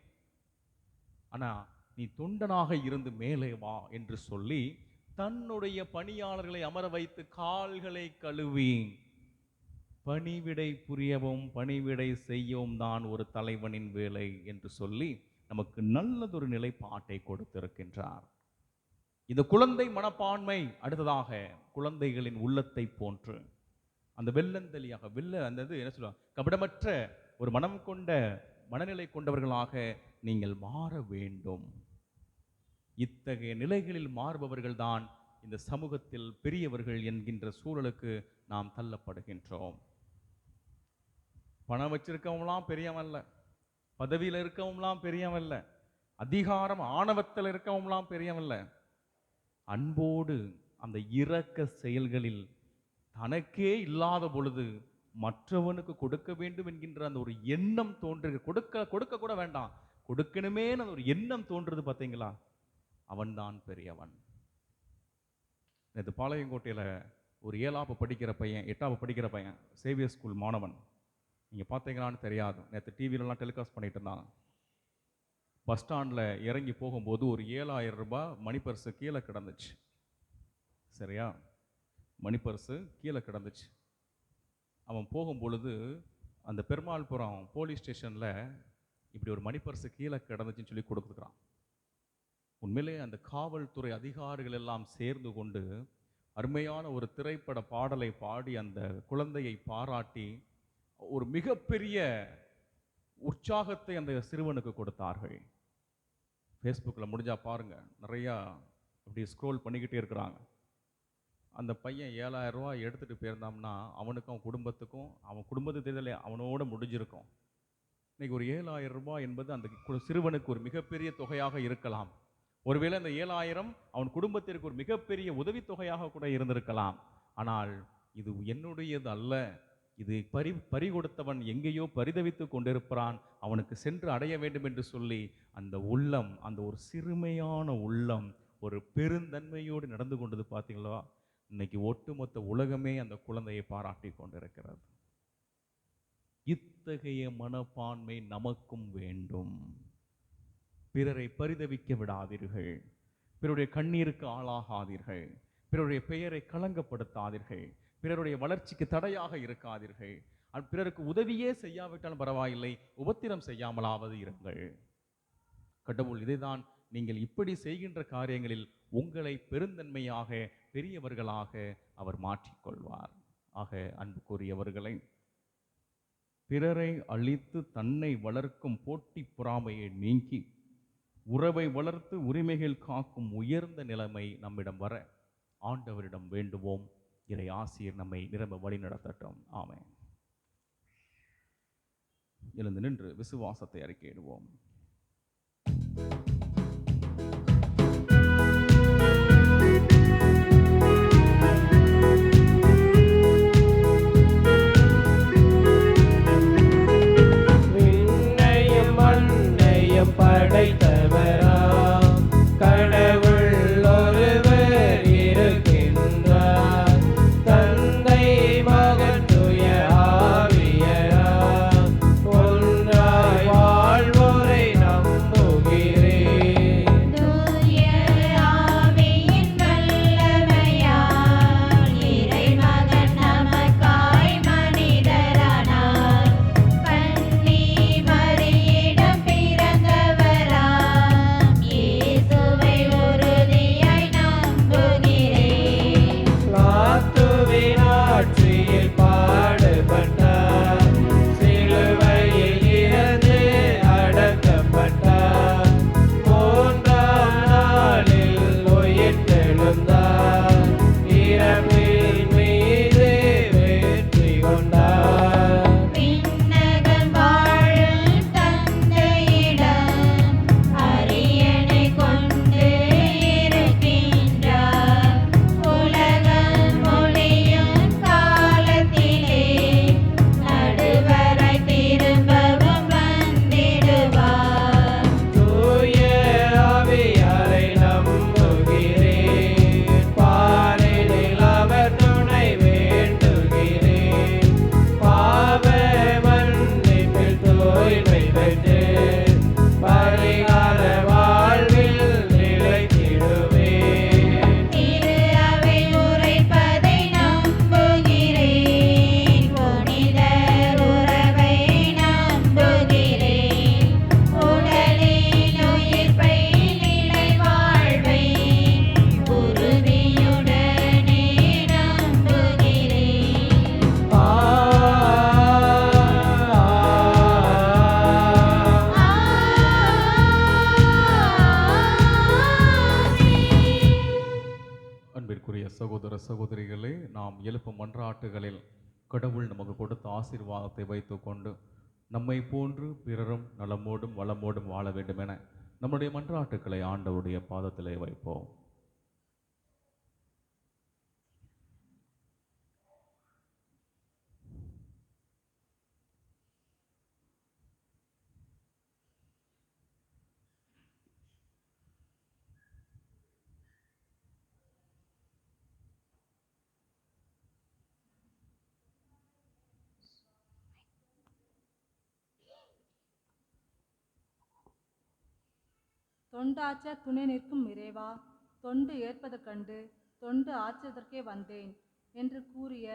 ஆனா நீ தொண்டனாக இருந்து மேலே வா என்று சொல்லி தன்னுடைய பணியாளர்களை அமர வைத்து கால்களை கழுவி பணிவிடை புரியவும் பணிவிடை செய்யவும் தான் ஒரு தலைவனின் வேலை என்று சொல்லி நமக்கு நல்லதொரு நிலைப்பாட்டை கொடுத்திருக்கின்றார். இந்த குழந்தை மனப்பான்மை அடுத்ததாக குழந்தைகளின் உள்ளத்தை போன்று அந்த வெள்ளந்தலியாக என்ன சொல்லுவாங்க, கபடமற்ற ஒரு மனம் கொண்ட மனநிலை கொண்டவர்களாக நீங்கள் மாற வேண்டும். இத்தகைய நிலைகளில் மாறுபவர்கள் தான் இந்த சமூகத்தில் பெரியவர்கள் என்கின்ற சூழலுக்கு நாம் தள்ளப்படுகின்றோம். பணம் வச்சிருக்கவங்களாம் பெரியவன் இல்லை, பதவியில் இருக்கவங்களாம் பெரியவன் இல்லை, அதிகாரம் ஆணவத்தில் இருக்கவங்களாம் பெரியவன் இல்லை. அன்போடு அந்த இரக்க செயல்களில் தனக்கே இல்லாத பொழுது மற்றவனுக்கு கொடுக்க வேண்டும் என்கின்ற அந்த ஒரு எண்ணம் தோன்று, கொடுக்க கூட வேண்டாம், கொடுக்கணுமே அந்த ஒரு எண்ணம் தோன்றுறது பார்த்தீங்களா, அவன்தான் பெரியவன். நேற்று பாளையங்கோட்டையில் ஒரு 7ஆப்பு படிக்கிற பையன், 8ஆப்பு படிக்கிற பையன், சேவியர் ஸ்கூல் மாணவன், நீங்கள் பார்த்தீங்களான்னு தெரியாது, நேற்று டிவிலலாம் டெலிகாஸ்ட் பண்ணிட்டு இருந்தான். பஸ் ஸ்டாண்டில் இறங்கி போகும்போது ஒரு 7000 ரூபாய் மணிப்பர்ஸு கீழே கிடந்துச்சு. சரியா, மணிப்பர்ஸு கீழே கிடந்துச்சு. அவன் போகும்பொழுது அந்த பெருமாள்புரம் போலீஸ் ஸ்டேஷனில் இப்படி ஒரு மணிப்பர்ஸு கீழே கிடந்துச்சுன்னு சொல்லி கொடுத்துக்கிறான். உண்மையிலே அந்த காவல்துறை அதிகாரிகள் எல்லாம் சேர்ந்து கொண்டு அருமையான ஒரு திரைப்பட பாடலை பாடி அந்த குழந்தையை பாராட்டி ஒரு மிகப்பெரிய உற்சாகத்தை அந்த சிறுவனுக்கு கொடுத்தார்கள். ஃபேஸ்புக்கில் முடிஞ்சா பாருங்க, நிறையா அப்படி ஸ்க்ரோல் பண்ணிக்கிட்டே இருக்கிறாங்க. அந்த பையன் 7,000 ரூபாய் எடுத்துகிட்டு போயிருந்தோம்னா அவனுக்கும் அவன் குடும்பத்துக்கும், அவன் குடும்பத்து தேர்தலே அவனோட முடிஞ்சிருக்கும். இன்னைக்கு ஒரு 7,000 ரூபாய் என்பது அந்த சிறுவனுக்கு ஒரு மிகப்பெரிய தொகையாக இருக்கலாம். ஒருவேளை அந்த 7,000 அவன் குடும்பத்திற்கு ஒரு மிகப்பெரிய உதவித்தொகையாக கூட இருந்திருக்கலாம். ஆனால் இது என்னுடையது அல்ல, இது பறி கொடுத்தவன் எங்கேயோ பரிதவித்து கொண்டிருப்பான், அவனுக்கு சென்று அடைய வேண்டும் என்று சொல்லி அந்த உள்ளம், அந்த ஒரு சிறுமையான உள்ளம் ஒரு பெருந்தன்மையோடு நடந்து கொண்டது. பார்த்தீங்களா, இன்னைக்கு ஒட்டுமொத்த உலகமே அந்த குழந்தையை பாராட்டி கொண்டிருக்கிறது. இத்தகைய மனப்பான்மை நமக்கும் வேண்டும். பிறரை பரிதவிக்க விடாதீர்கள், பிறருடைய கண்ணீருக்கு ஆளாகாதீர்கள், பிறருடைய பெயரை களங்கப்படுத்தாதீர்கள், பிறருடைய வளர்ச்சிக்கு தடையாக இருக்காதீர்கள். பிறருக்கு உதவியே செய்யாவிட்டாலும் பரவாயில்லை, உபத்திரம் செய்யாமலாவது இருங்கள். கடவுள் இதைதான், நீங்கள் இப்படி செய்கின்ற காரியங்களில் உங்களை பெருந்தன்மையாக பெரியவர்களாக அவர் மாற்றிக்கொள்வார். ஆக அன்புக்குரியவர்களை, பிறரை அழித்து தன்னை வளர்க்கும் போட்டி பொறாமையை நீக்கி உறவை வளர்த்து உரிமைகள் காக்கும் உயர்ந்த நிலைமை நம்மிடம் வர ஆண்டவரிடம் வேண்டுவோம். இறை ஆசிரியர் நம்மை நிரம்ப வழி நடத்தட்டும். ஆமென். எழுந்து நின்று விசுவாசத்தை அறிக்கையிடுவோம். விண்ணையும் மண்ணையும் படைத்தவராம் கடவுள் ஒருவர் இருக்கின்றார். தந்தை மகன் தூய ஆவியராம் ஒன்றாய் வாழ்வோரை நம்புகிறேன். தூய ஆவியின் வல்லமையால் இறைமகன் நமக்காய் மனிதரானார். கன்னி மரியிடம் பிறந்தவராம் இயேசுவை உறுதியாய் நம்புகிறேன். பிலாத்துவின் ஆட்சியில் பாடுபட்டார், சிலுவையில் இறந்து அடக்கப்பட்டார், 3ஆம் நாளில் உயிர்த்தெழுந்தார், இறப்பின் மீது வெற்றி கொண்டார். விண்ணகம் வாழும் தந்தையிடம் அரியணை கொண்டு இருக்கின்றார். உலகம் ஒளியும் காலத்திலே நடுவராய் திரும்பவும் வந்திடுவார். தூய ஆவியாரை நம்புகிறேன், பாரினில் அவர் துணை வேண்டுகிறேன். பாவ மன்னிப்பில் தூய்மை பெற்று பரிகார வாழ்வில் நிலைத்திடுவேன். திரு அவை உரைப்பதை நம்புகிறேன். புனிதர் உறவை நம்புகிறேன். உடலில் உயிர்ப்பை நிலை வாழ்வை உறுதியுடனே நம்புகிறேன். அன்பிற்குரிய சகோதர சகோதரிகளே, நாம் எழுப்பும் மன்றாட்டுகளில் கடவுள் நமக்கு கொடுத்த ஆசீர்வாதத்தை வைத்துக்கொண்டு நம்மை போன்று பிறரும் நலமோடும் வளமோடும் வாழ வேண்டும் என நம்முடைய மன்றாட்டுக்களை ஆண்டவருடைய பாதத்திலே வைப்போம். தொண்டாற்ற துணை நிற்கும் இறைவா, தொண்டு ஏற்பது கண்டு தொண்டு ஆற்றுவதற்கே வந்தேன் என்று கூறிய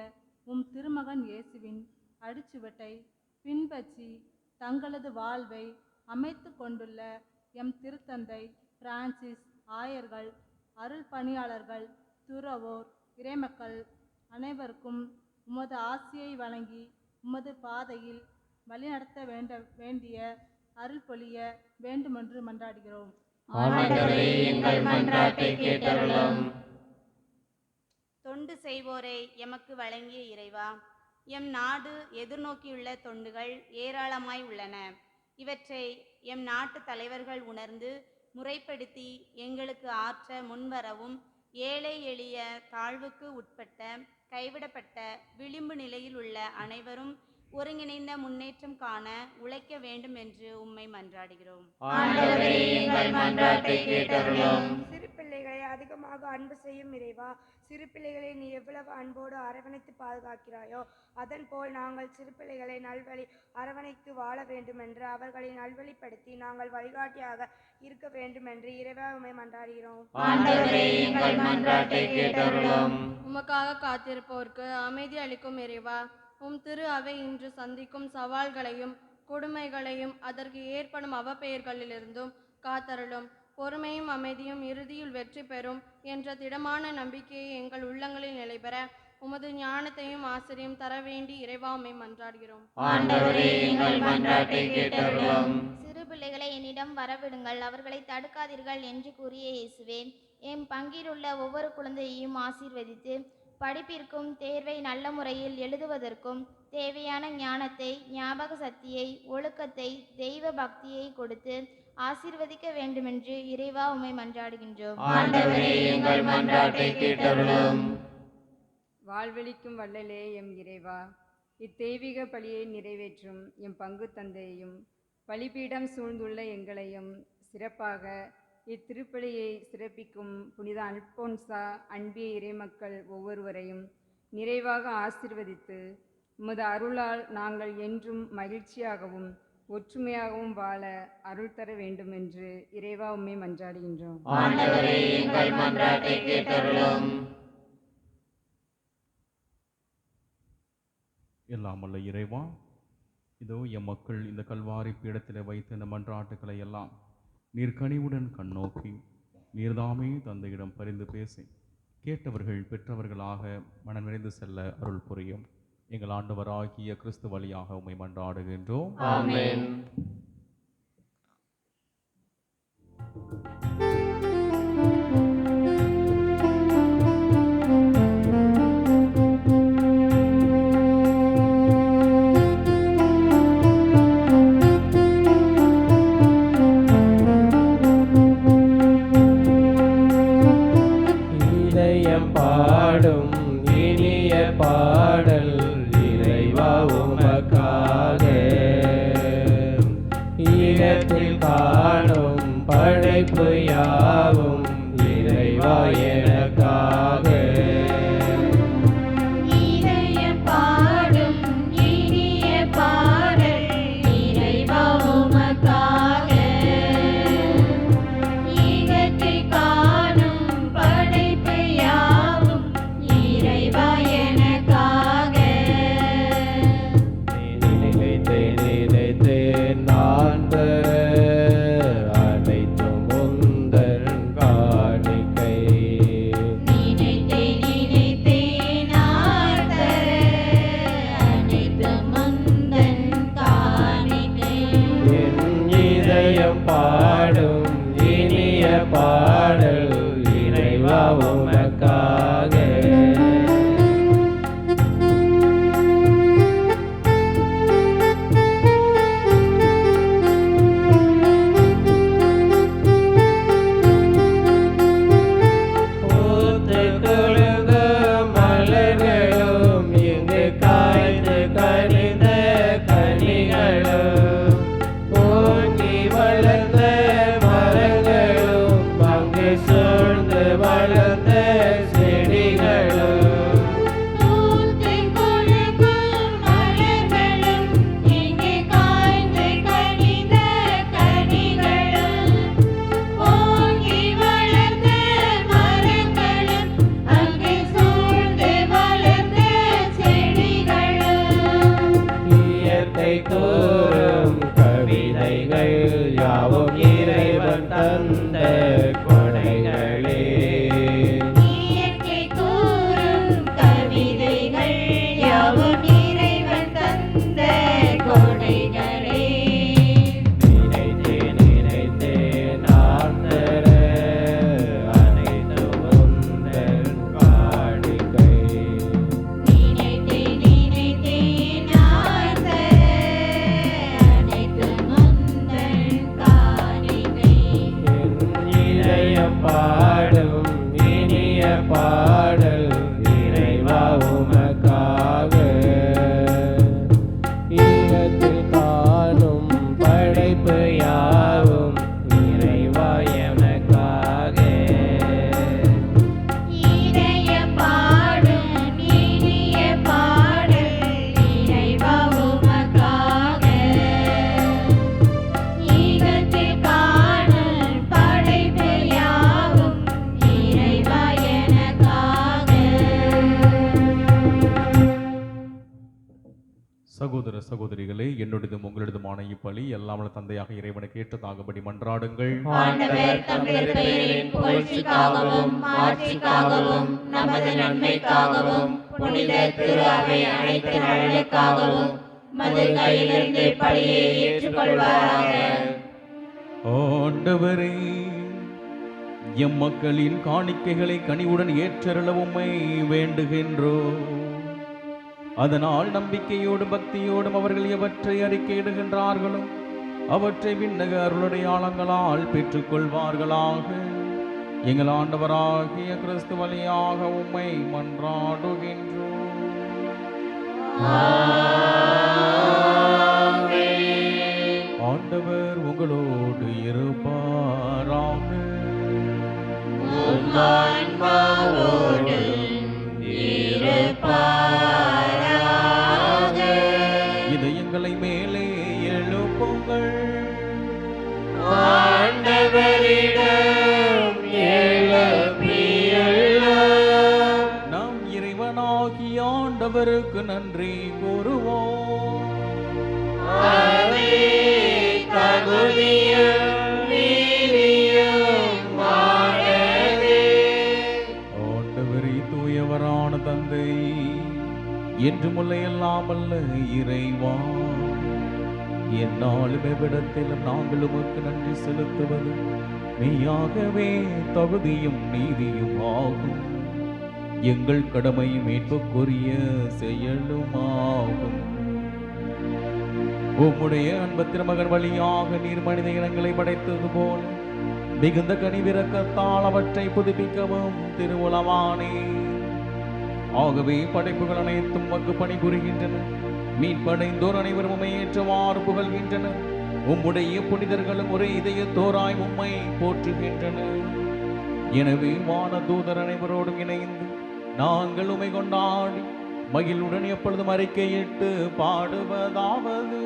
உம் திருமகன் இயேசுவின் அடிச்சுவட்டை பின்பற்றி தங்களது வாழ்வை அமைத்து கொண்டுள்ள எம் திருத்தந்தை பிரான்சிஸ் ஆயர்கள், அருள் பணியாளர்கள், துறவோர், இறைமக்கள் அனைவருக்கும் உமது ஆசியை வழங்கி உமது பாதையில் வழிநடத்த வேண்டிய அருள் பொழிய வேண்டுமென்று மன்றாடுகிறோம். ஆண்டவரே, எங்கள் மன்றாட்டை கேட்டருளும். தொண்டு செய்வோரை எமக்கு வழங்கிய இறைவா, எம் நாடு எதிர்நோக்கியுள்ள தொண்டுகள் ஏராளமாய் உள்ளன. இவற்றை எம் நாட்டு தலைவர்கள் உணர்ந்து முறைப்படுத்தி எங்களுக்கு ஆற்ற முன்வரவும், ஏழை எளிய தாழ்வுக்கு உட்பட்ட கைவிடப்பட்ட விளிம்பு நிலையில் உள்ள அனைவரும் ஒருங்கிணைந்த முன்னேற்றம் காண உழைக்க வேண்டும் என்று உம்மை மன்றாடுகிறோம். ஆண்டவரே, எங்கள் மன்றாட்டை கேட்டருளும். சிறு பிள்ளைகளை அதிகமாக அன்பு செய்யும் இறைவா, சிறு பிள்ளைகளை நீ எவ்வளவு அன்போடு அரவணைத்து பாதுகாக்கிறாயோ அதன் போல் நாங்கள் சிறு பிள்ளைகளை நல்வழி அரவணைத்து வாழ வேண்டுமென்று அவர்களை நல்வழிப்படுத்தி நாங்கள் வழிகாட்டியாக இருக்க வேண்டுமென்று இறைவா உம்மை மன்றாடுகிறோம். ஆண்டவரே, எங்கள் மன்றாட்டை கேட்டருளும். உமக்காக காத்திருப்போருக்கு அமைதி அளிக்கும் இறைவா, உம் திரு அவை இன்று சந்திக்கும் சவால்களையும் கொடுமைகளையும் அதற்கு ஏற்படும் அவப்பெயர்களிலிருந்தும் காத்தருளும். பொறுமையும் அமைதியும் இறுதியில் வெற்றி பெறும் என்ற திடமான நம்பிக்கையை எங்கள் உள்ளங்களில் நிலைபெற உமது ஞானத்தையும் ஆசிரியம் தர வேண்டி இறைவா உம்மை மன்றாடுகிறோம். ஆண்டவரே, எங்கள் மன்றாட்டை கேட்டருளும். சிறு பிள்ளைகளை என்னிடம் வரவிடுங்கள், அவர்களை தடுக்காதீர்கள் என்று கூறிய இயேசுவே, என் பங்கிலுள்ள ஒவ்வொரு குழந்தையையும் ஆசீர்வதித்து படிப்பிற்கும் தேர்வை நல்ல முறையில் எழுதுவதற்கும் தேவையான ஞானத்தை, ஞாபக சக்தியை, ஒழுக்கத்தை, தெய்வ பக்தியை கொடுத்து ஆசீர்வதிக்க வேண்டுமென்று இறைவா உம்மை மன்றாடுகின்றோம். ஆண்டவரே, எங்கள் மன்றாட்டை கேட்டருளும். வாழ்வளிக்கும் வள்ளலே எம் இறைவா, இத்தெய்வீக பலியை நிறைவேற்றும் எம் பங்கு தந்தையையும் பலிபீடம் சூழ்ந்துள்ள எங்களையும் சிறப்பாக இத்திருப்பலியை சிறப்பிக்கும் புனித அல்போன்சா அன்பிய இறைமக்கள் ஒவ்வொருவரையும் நிறைவாக ஆசீர்வதித்து உமது அருளால் நாங்கள் என்றும் மகிழ்ச்சியாகவும் ஒற்றுமையாகவும் வாழ அருள் தர வேண்டும் என்று இறைவா உம்மை மன்றாடுகின்றோம். ஆண்டவரே, எங்கள் மன்றாட்டை கேட்டருளும். எல்லாம் வல்ல இறைவா, இதோ எம் மக்கள் இந்த கல்வாரி பீடத்தில் வைத்த இந்த மன்றாட்டுக்களை எல்லாம் நீர் கனிவுடன் கண்ணோக்கி நீர்தாமே தந்தையிடம் பரிந்து பேசி கேட்டவர்கள் பெற்றவர்களாக மனம் நிறைந்து செல்ல அருள் புரியும். எங்கள் ஆண்டவராகிய கிறிஸ்து வழியாக உம்மை மன்றாடுகின்றோம். ஆமென். பாடும் இனிய பாடல் இறைவா உமக்காக, ஈரத்தில் காணும் படைப்பு யாவும் இறைவா எனக்காக. பாடும் இனிய பாடல் இறைவா உமக்காக, ஈரத்தில் காணும் படைப்பு யாவும் இறைவா எனக்காக. நினைத்து நான் பெற அனைத்தும் உந்தன் காணிக்கை. நினைத்தே நான் தர அனைத்தும் உந்தன் காணிக்கை. என் இதயம் பாடும் இனிய பாடல் இறைவா உமக்காக. பூத்து குலுங்கும் மலர்களும் இங்கு காய்ந்து கனிந்த கனிகளும், ஓங்கி வளர்ந்த மரங்களும் அங்கு சூழ்ந்து வளர்ந்த செடிகளும், பூத்து குலுங்கும் மலர்களும் இங்கே காய்ந்து கனிந்த கனிகளும், ஓங்கி வளர்ந்த மரங்களும் அங்கே சூழ்ந்து வளர்ந்த செடிகளும், இயற்கை கூறும் கவிதைகள் யாவும் இறைவன் தந்த கொடைகள். சகோதர சகோதரிகளே, என்னுடையதும் உங்களிடதுமான இப்பலி எல்லாம் வல்ல தந்தையாக இறைவனுக்கு ஏற்றதாகபடி மன்றாடுங்கள். ஆண்டவர் தமது பெயரின் புகழ்ச்சிக்காகவும் மாட்சிக்காகவும் நமது நன்மைக்காகவும் புனித திரு அவை அனைத்து நலனுக்காகவும் மது கையிலிருந்து பலியை ஏற்றுக்கொள்வாராக. ஆண்டவரே, எம் மக்களின் காணிக்கைகளை கனிவுடன் ஏற்றருள உம்மை வேண்டுகின்றோம். அதனால் நம்பிக்கையோடும் பக்தியோடும் அவர்கள் எவற்றை அறிக்கையிடுகின்றார்களோ அவற்றை விண்ணக அருளடையாளங்களால் பெற்றுக்கொள்வார்களாக. எங்கள் ஆண்டவராகிய கிறிஸ்து வழியாக உம்மை மன்றாடுகின்றோம். ஆண்டவர் உங்களோடு இருப்பாராக. இதயங்களை மேலே எழுப்புங்கள். நாம் இறைவனாகிய ஆண்டவருக்கு நன்றி கூறுவோம். ஆண்டவரே, தூயவரான தந்தை, என்றுமுள்ள எல்லாமல்ல இறைவா, என்னாலும் எவ்விடத்திலும் நாங்கள் உமக்கு நன்றி செலுத்துவது மெய்யாகவே தகுதியும் நீதியும் ஆகும். எங்கள் கடமையும் மீட்புக்குரிய செயலுமாகும். உம்முடைய அன்பு திருமகன் வழியாக நீர் மனித இனங்களை படைத்தது போல மிகுந்த கனிவிரக்கத்தால் அவற்றை புதுப்பிக்கவும் திருவுளமானே. ஆகவே படைப்புகள் அனைத்தும் உமக்கு பணிபுரிகின்றன. மீட்படைந்தோர் அனைவரும் உம்மை ஏற்றவாறு புகழ்கின்றனர். உம்முடைய புனிதர்களும் ஒரே இதயத்தோராய் உம்மை போற்றுகின்றனர். எனவே வான தூதர் அனைவரோடும் இணைந்து நாங்கள் உம்மை கொண்டாடி மகிழ்வுடன் எப்பொழுதும் அறிக்கையிட்டு பாடுவதாவது: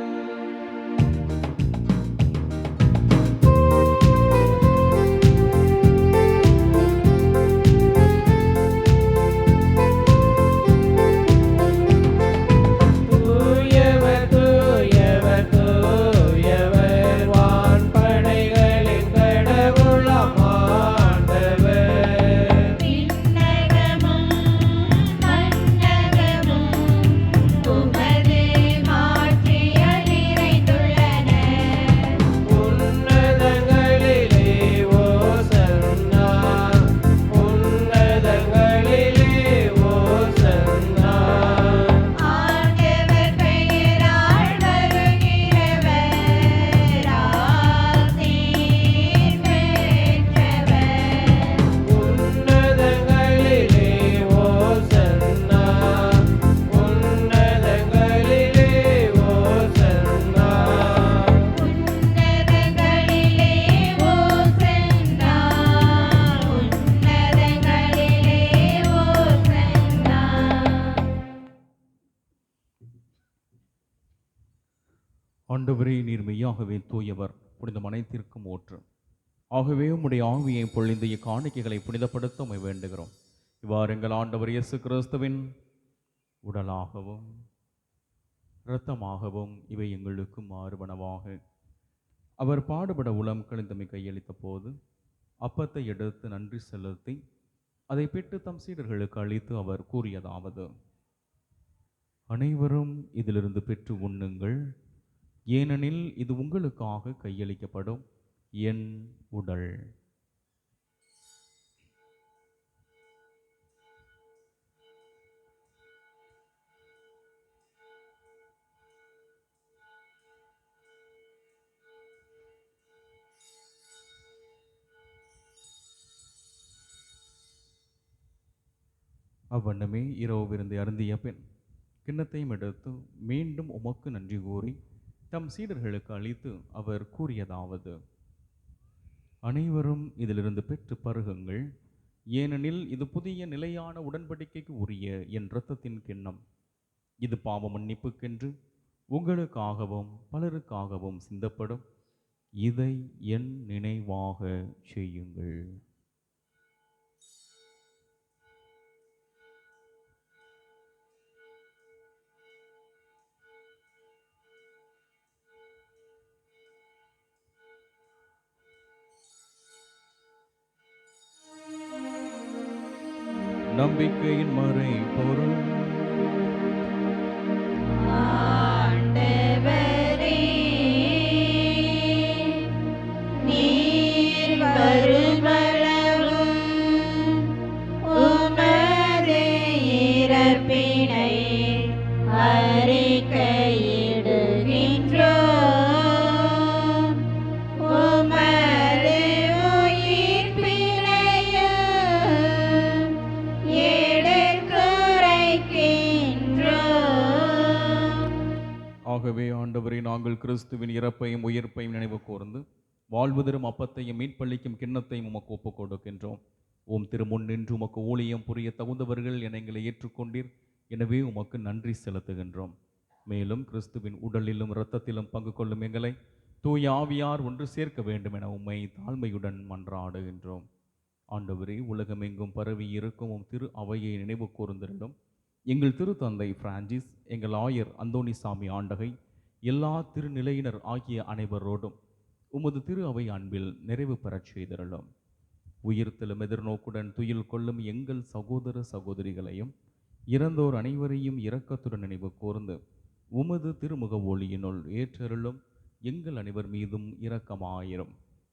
ஆண்டவரே, நீர் மெய்யாகவே தூயவர், புனிதம் அனைத்திற்கும் ஊற்று. ஆகவே உம்முடைய ஆவியை பொழிந்து இக்காணிக்கைகளை புனிதப்படுத்த உம்மை வேண்டுகிறோம். இவ்வாறு எங்கள் ஆண்டவர் இயேசு கிறிஸ்துவின் உடலாகவும் இரத்தமாகவும் இவை எங்களுக்கு மாறுபனவாக. அவர் பாடுபட உளம் கழிந்தமை கையளித்த போது அப்பத்தை எடுத்து நன்றி செலுத்தி அதை பெற்று தம் சீடர்களுக்கு அளித்து அவர் கூறியதாவது: அனைவரும் இதிலிருந்து பெற்று உண்ணுங்கள், ஏனெனில் இது உங்களுக்காக கையளிக்கப்படும் என் உடல். அவ்வண்ணமே இரவு விருந்து அருந்திய பின் கிண்ணத்தையும் எடுத்து மீண்டும் உமக்கு நன்றி கூறி தம் சீடர்களுக்கு அளித்து அவர் கூறியதாவது: அனைவரும் இதிலிருந்து பெற்று பருகுங்கள், ஏனெனில் இது புதிய நிலையான உடன்படிக்கைக்கு உரிய என் இரத்தத்தின் கிண்ணம். இது பாவ மன்னிப்புக்கென்று உங்களுக்காகவும் பலருக்காகவும் சிந்தப்படும். இதை என் நினைவாக செய்யுங்கள். நம்பிக்கையின் மறை பொருள். ஆண்டவரே, நீர் வருமளவும் உமது இறப்பினை அறிக்கையிடுகின்றோம். உமது உயிர்ப்பினையும் எடுத்துரைக்கின்றோம். ஆகவே ஆண்டவரே, நாங்கள் கிறிஸ்துவின் இறப்பையும் உயிர்ப்பையும் நினைவு கூர்ந்து வாழ்வு தரும் அப்பத்தையும் மீட்பளிக்கும் கிண்ணத்தையும் உமக்கு ஒப்புக் கொடுக்கின்றோம். உம் திருமுன் நின்று உமக்கு ஊழியம் புரிய தகுந்தவர்கள் என எங்களை ஏற்றுக்கொண்டீர். எனவே உமக்கு நன்றி செலுத்துகின்றோம். மேலும் கிறிஸ்துவின் உடலிலும் இரத்தத்திலும் பங்கு கொள்ளும் எங்களை தூய ஆவியார் ஒன்று சேர்க்க வேண்டும் என உம்மை தாழ்மையுடன் மன்றாடுகின்றோம். ஆண்டவரே, உலகமெங்கும் பரவி இருக்கும் உம் திரு அவையை நினைவு கூர்ந்திருந்தும் எங்கள் திருத்தந்தை பிரான்சிஸ், எங்கள் ஆயர் அந்தோணிசாமி ஆண்டகை, எல்லா திருநிலையினர் ஆகிய அனைவரோடும் உமது திரு அவை அன்பில் நிறைவு பெறச் செய்திருளும். உயிர்த்தெழும் எதிர்நோக்குடன் துயில் கொள்ளும் எங்கள் சகோதர சகோதரிகளையும் இறந்தோர் அனைவரையும் இரக்கத்துடன் நினைவு கூர்ந்து உமது திருமுக ஒளியினுள் ஏற்றருளும். எங்கள் அனைவர் மீதும் இரக்கமாயிரும்.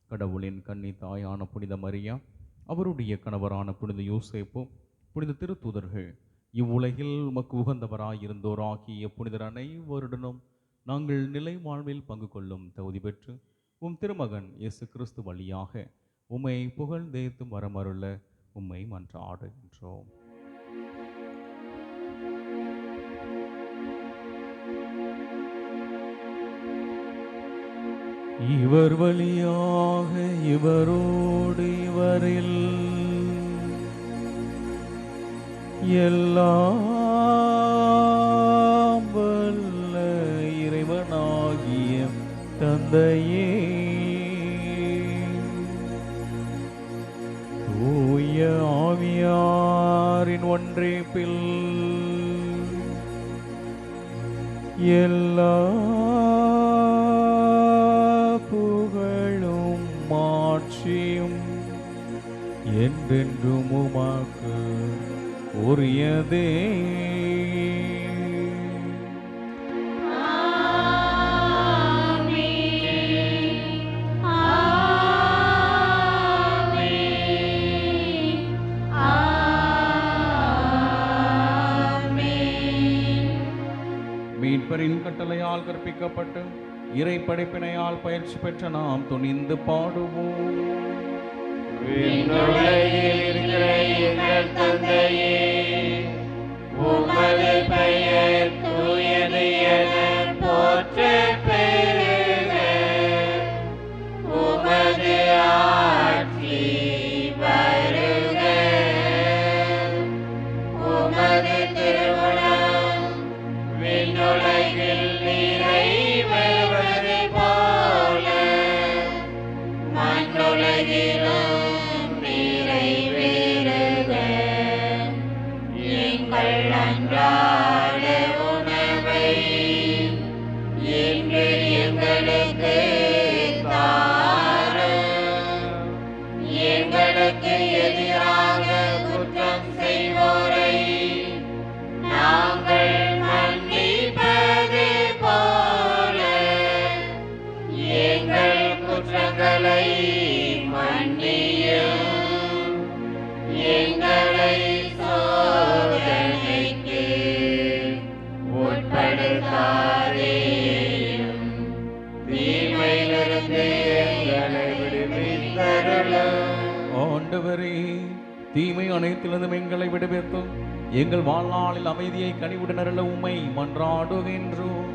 கடவுளின் கன்னி தாயான புனித மரியா, அவருடைய கணவரான புனித யோசேப்பு, புனித திருத்தூதர்கள், இவ்வுலகில் உமக்கு உகந்தவராயிருந்தோர் ஆகிய புனிதர் அனைவருடனும் நாங்கள் நிலை வாழ்வில் பங்கு கொள்ளும் தகுதி பெற்று உம் திருமகன் இயேசு கிறிஸ்து வழியாக உம்மை புகழ்ந்தேத்தும் வரமருள உம்மை மன்றாடுகின்றோம். இவர் வழியாக இவரோடு இவரில் எல்லாம் வல்ல இறைவனாகிய தந்தையே, தூய ஆவியாரின் ஒன்றிப்பில் எல்லா புகழும் மாட்சியும் என்றென்றும் உமக்கு உரியதே. மீட்பரின் கட்டளையால் கற்பிக்கப்பட்டு இறை படைப்பினையால் பயிற்சி பெற்ற நாம் துணிந்து பாடுவோம். விண்ணுலகில் இருக்கிற எங்கள் தந்தையே, உமது பெயர் தூயது என போற்றப் பெறுக. உமது ஆட்சி வருக. உமது திருவுளம் விண்ணுலகில் நிறைவேறுவது போல மண்ணுலகிலும் நிறைவேறுக. எங்கள் அன்றாட உணவை இன்று எங்களுக்கு தாரும். எங்களுக்கு எதிராக குற்றம் செய்வோரை நாங்கள் மன்னிப்பது போல எங்கள் குற்றங்களை மன்னியும். எங்களை சோதனைக்கு உட்படுத்தாதேயும், தீமையிலிருந்து எங்களை விடுவித்தருளும். ஆண்டவரே, தீமை அனைத்திலிருந்தும் எங்களை விடுவித்தும் எங்கள் வாழ்நாளில் அமைதியை கனிவுடன் அருள உம்மை மன்றாடுகின்றோம்.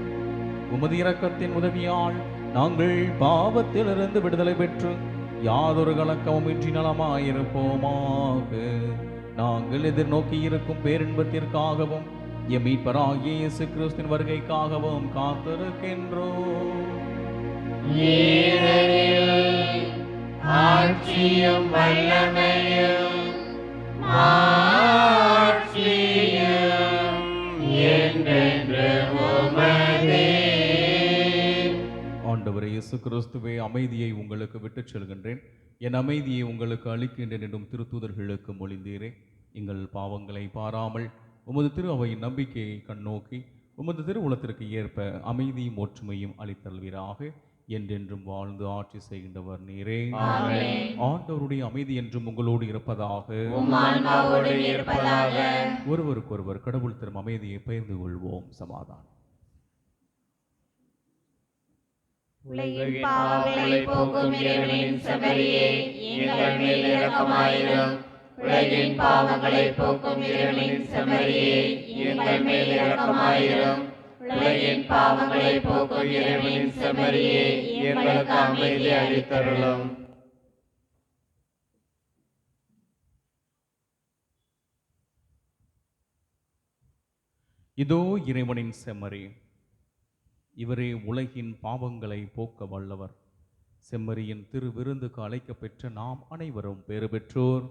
உமது இரக்கத்தின் உதவியால் நாங்கள் பாவத்திலிருந்து விடுதலை பெற்று யாதொரு கலக்கமும் இன்றி நலமாயிருப்போமாக. நாங்கள் எதிர்நோக்கி இருக்கும் பேரின்பத்திற்காகவும் எம் மீட்பராகிய இயேசு கிறிஸ்துவின் வருகைக்காகவும் காத்திருக்கின்றோம். ஆட்சியும் வல்லமையும் மாட்சியும் என்றென்று உமதே. ஆண்டவரே இயேசு கிறிஸ்துவே, அமைதியை உங்களுக்கு விட்டுச் செல்கின்றேன், என் அமைதியை உங்களுக்கு அளிக்கின்றேன் என்றும் திருத்தூதர்களுக்கு மொழிந்தீரே. எங்கள் பாவங்களை பாராமல் உமது திரு அவையின் நம்பிக்கையை கண்ணோக்கி உமது திரு உலகத்திற்கு ஏற்ப அமைதியும் ஒற்றுமையும் அளித்தல்வீராக. என்றென்றும் வாழ்ந்து ஆட்சி செய்கின்றவர் நீரே. ஆண்டவருடைய அமைதி என்றும் உங்களோடு இருப்பதாக. ஒருவருக்கொருவர் கடவுள் தரும் அமைதியை பகிர்ந்து கொள்வோம். சமாதானம். உலகின் பாவங்களை போக்கும் இறைவனின் செம்மறியே, எங்கள் மேல் இரக்கமாயிரும். உலகின் பாவங்களை போக்கும் இறைவனின் செம்மறியே, எங்கள் மேல் இரக்கமாயிரும். உலகின் பாவங்களை போக்கும் இறைவனின் செம்மறியே, எங்களுக்கு அமைதி அளித்தருளும். இதோ இறைவனின் செம்மறி, இவரே உலகின் பாவங்களை போக்க வல்லவர். செம்மறியின் திரு விருந்துக்கு அழைக்கப் பெற்ற நாம் அனைவரும் பேறு பெற்றோர்.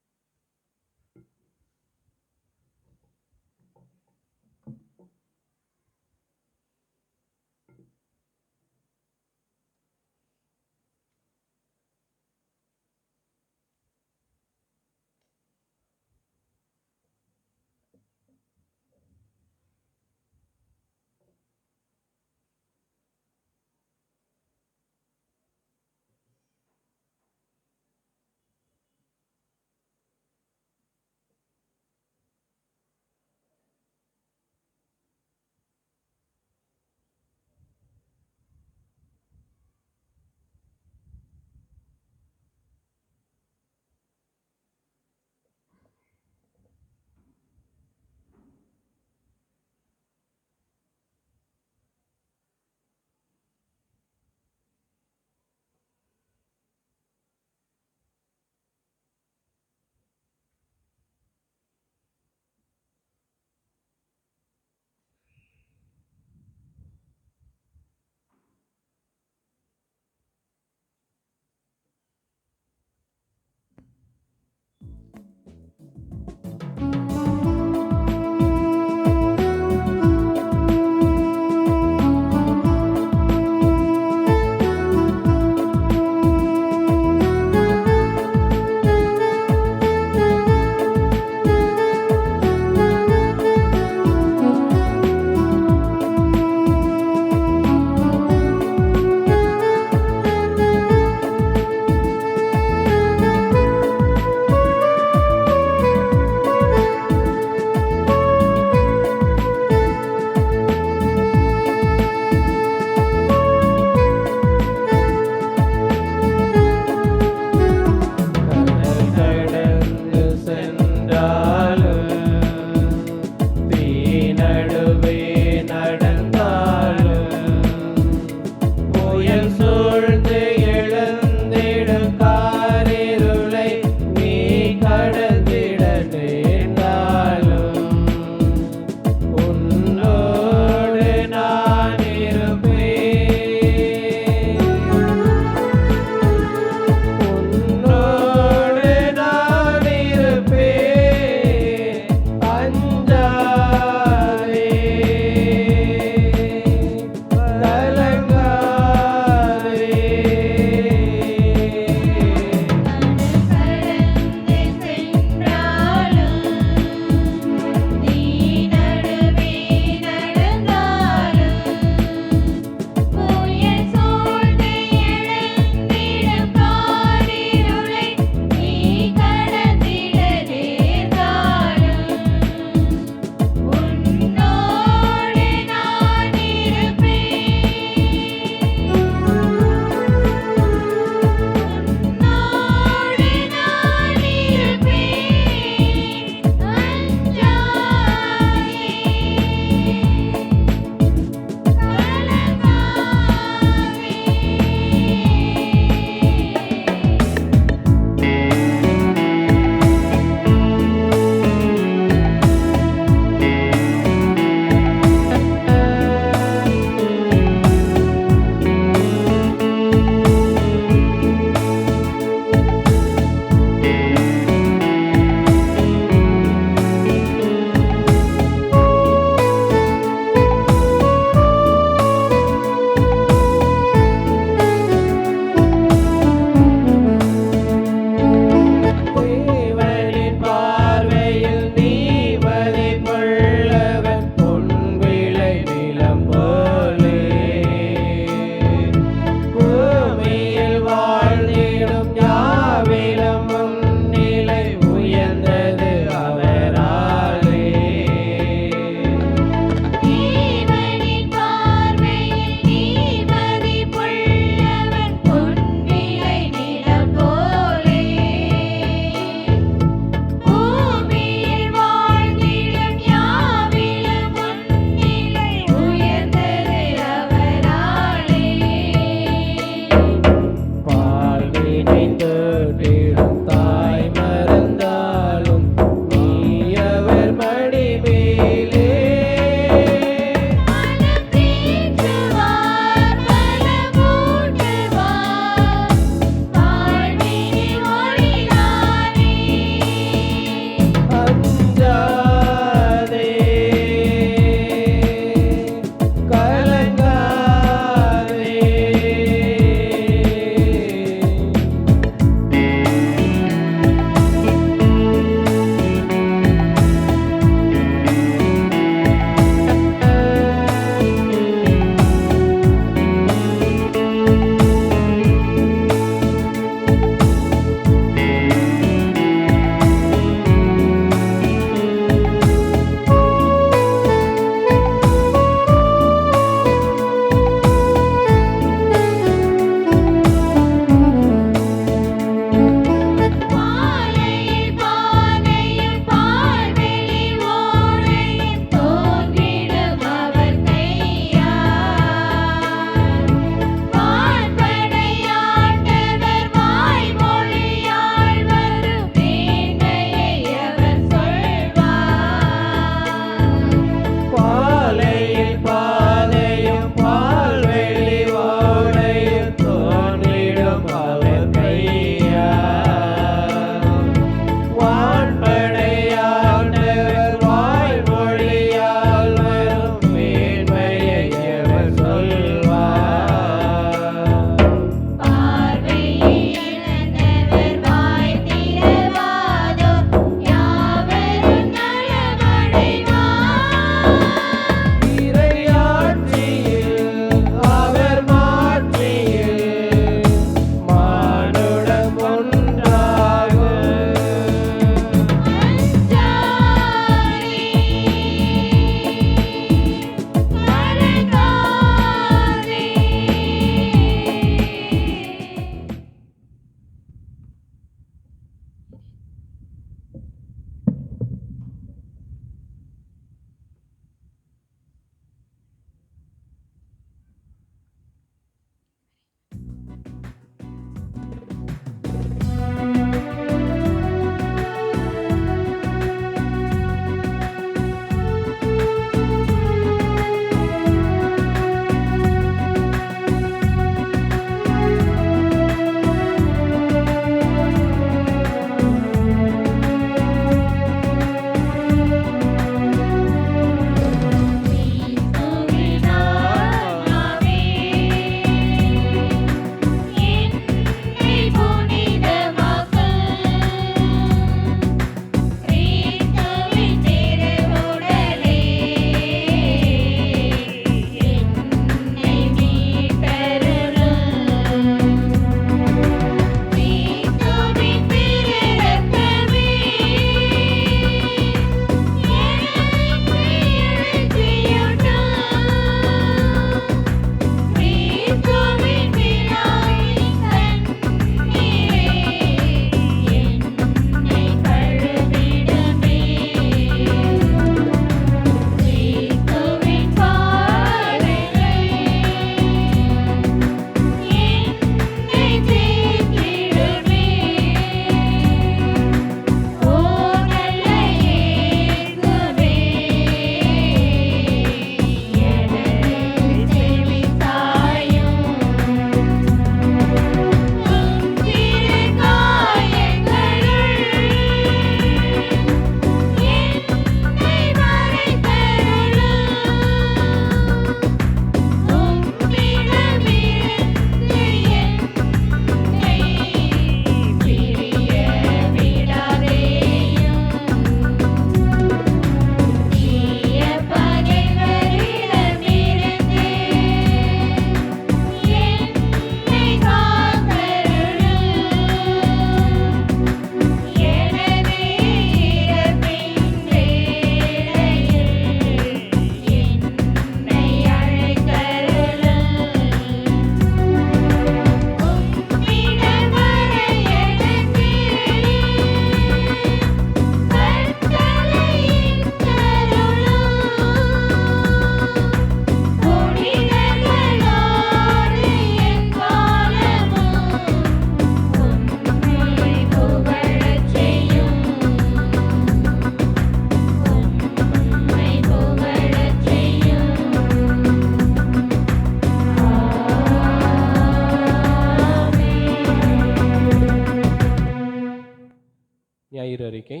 நன்னீர் அறிக்கை.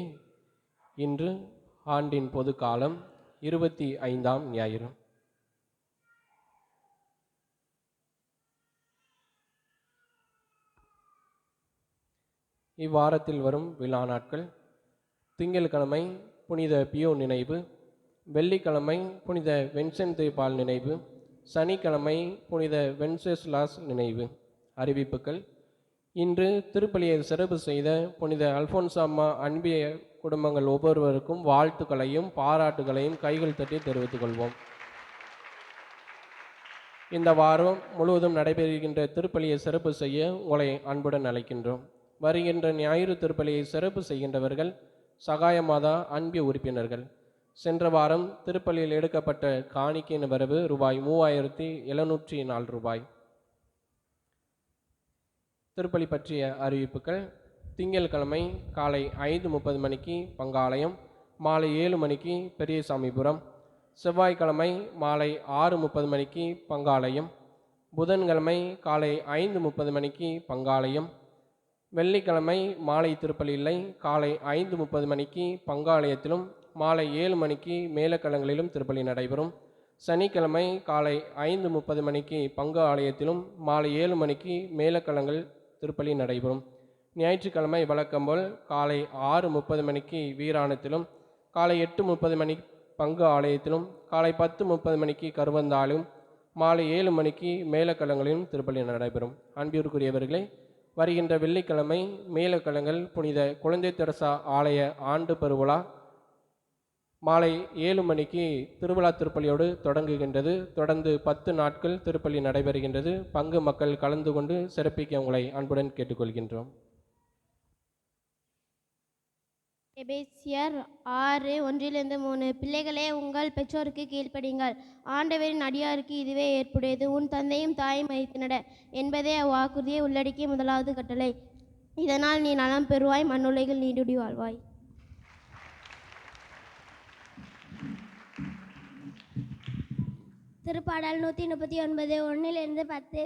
இன்று ஆண்டின் பொது காலம் 25ஆம் ஞாயிறு. இவ்வாரத்தில் வரும் விழா நாட்கள்: திங்கட்கிழமை புனித பியோ நினைவு, வெள்ளிக்கிழமை புனித வென்சென்ட் பால் நினைவு, சனிக்கிழமை புனித வென்செஸ்லாஸ் நினைவு. அறிவிப்புகள்: இன்று திருப்பலியை சிறப்பு செய்த புனித அல்போன்சாம்மா அன்பிய குடும்பங்கள் ஒவ்வொருவருக்கும் வாழ்த்துக்களையும் பாராட்டுகளையும் கைகள் தட்டி தெரிவித்துக் கொள்வோம். இந்த வாரம் முழுவதும் நடைபெறுகின்ற திருப்பலியை சிறப்பு செய்ய உங்களை அன்புடன் அழைக்கின்றோம். வருகின்ற ஞாயிறு திருப்பலியை சிறப்பு செய்கின்றவர்கள் சகாயமாதா அன்பிய உறுப்பினர்கள். சென்ற வாரம் திருப்பலியில் எடுக்கப்பட்ட காணிக்கையின் வரவு ரூபாய் 3704. திருப்பலி பற்றிய அறிவிப்புகள்: திங்கட்கிழமை காலை 5:30 மணிக்கு பங்காலயம், மாலை 7 மணிக்கு பெரியசாமிபுரம். செவ்வாய்க்கிழமை மாலை 6:30 மணிக்கு பங்காலயம். புதன்கிழமை காலை 5:30 மணிக்கு பங்காலயம். வெள்ளிக்கிழமை மாலை திருப்பலி இல்லை. காலை 5:30 மணிக்கு பங்காலயத்திலும் மாலை 7 மணிக்கு மேலக்களங்களிலும் திருப்பலி நடைபெறும். சனிக்கிழமை காலை 5:30 மணிக்கு பங்கு ஆலயத்திலும் மாலை 7 மணிக்கு மேலக்களங்கள் திருப்பலி நடைபெறும். ஞாயிற்றுக்கிழமை வழக்கம்போல் காலை 6:30 மணிக்கு வீராணத்திலும், காலை 8:30 மணி பங்கு ஆலயத்திலும், காலை 10:30 மணிக்கு கருவந்தாலும், மாலை 7 மணிக்கு மேலக்களங்களிலும் திருப்பலி நடைபெறும். அன்பிற்குரியவர்களே, வருகின்ற வெள்ளிக்கிழமை மேலக்களங்கள் புனித குழந்தை தெரசா ஆலய ஆண்டு பெருவிழா மாலை 7 மணிக்கு திருவிழா திருப்பலியோடு தொடங்குகின்றது. தொடர்ந்து 10 நாட்கள் திருப்பலி நடைபெறுகின்றது. பங்கு மக்கள் கலந்து கொண்டு சிறப்பிக்க உங்களை அன்புடன் கேட்டுக்கொள்கின்றோம். எபேசியர் 6:1-3. பிள்ளைகளே, உங்கள் பெற்றோருக்கு கீழ்ப்படிங்கள், ஆண்டவரின் அடியாருக்கு இதுவே ஏற்புடையது. உன் தந்தையும் தாயும் மதித்து நட என்பதே அவ்வாக்குறுதியை உள்ளடக்கிய முதலாவது கட்டளை. இதனால் நீ நலம் பெறுவாய், மண்ணுலகில் நீடுடி வாழ்வாய். திருப்பாடல் 139 1-10.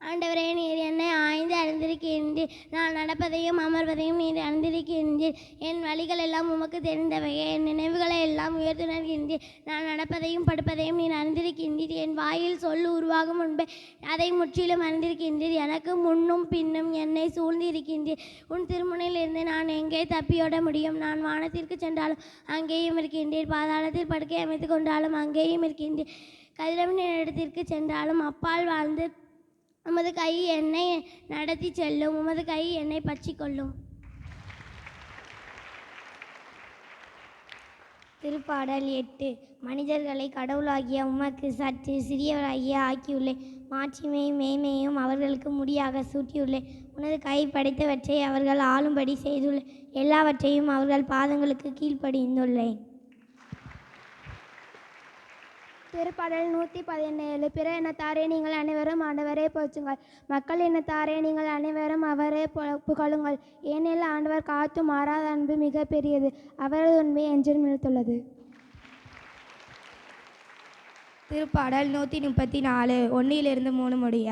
ஆண்டவரே, நீர் என்னை ஆய்ந்து அறிந்திருக்கின்றீர். நான் நடப்பதையும் அமர்வதையும் நீர் அறிந்திருக்கின்றீர். என் வழிகள் எல்லாம் உமக்கு தெரிந்தவையே. என் நினைவுகளை எல்லாம் உயர்த்துணர்கின்றீர். நான் நடப்பதையும் படுப்பதையும் நீர் அறிந்திருக்கின்றீர். என் வாயில் சொல் உருவாகும் முன்பே அதை முற்றிலும் அறிந்திருக்கின்றீர். எனக்கு முன்னும் பின்னும் என்னை சூழ்ந்து இருக்கின்றீர். உன் திருமுனையிலிருந்து நான் எங்கே தப்பியோட முடியும்? நான் வானத்திற்கு சென்றாலும் அங்கேயும் இருக்கின்றீர். பாதாளத்தில் படுக்கை அமைத்து கொண்டாலும் அங்கேயும் இருக்கின்றீர். கதிரவன் இடத்திற்கு சென்றாலும் அப்பால் வாழ்ந்து உமது கை என்னை நடத்தி செல்லும். உமது கை என்னை பற்றி கொள்ளும். திருப்பாடல் 8. மனிதர்களை கடவுளாகிய உமக்கு சற்று சிறியவராகிய ஆக்கியுள்ளேன். மாட்சிமையும் மேன்மையும் அவர்களுக்கு முடியாக சூட்டியுள்ளேன். உனது கை படைத்தவற்றை அவர்கள் ஆளும்படி செய்துள்ளேன். எல்லாவற்றையும் அவர்கள் பாதங்களுக்கு கீழ்ப்படிந்துள்ளேன். திருப்பாடல் 117. பிற இனத்தாரே, நீங்கள் அனைவரும் ஆண்டவரை போற்றுங்கள். மக்கள் இனத்தாரே, நீங்கள் அனைவரும் அவரே புகழுங்கள். ஏனெனில் ஆண்டவர் காத்து மாறாத அன்பு மிக பெரியது. அவரது உண்மை என்றும் நிலைத்துள்ளது. திருப்பாடல் 134 1-3 முடிய.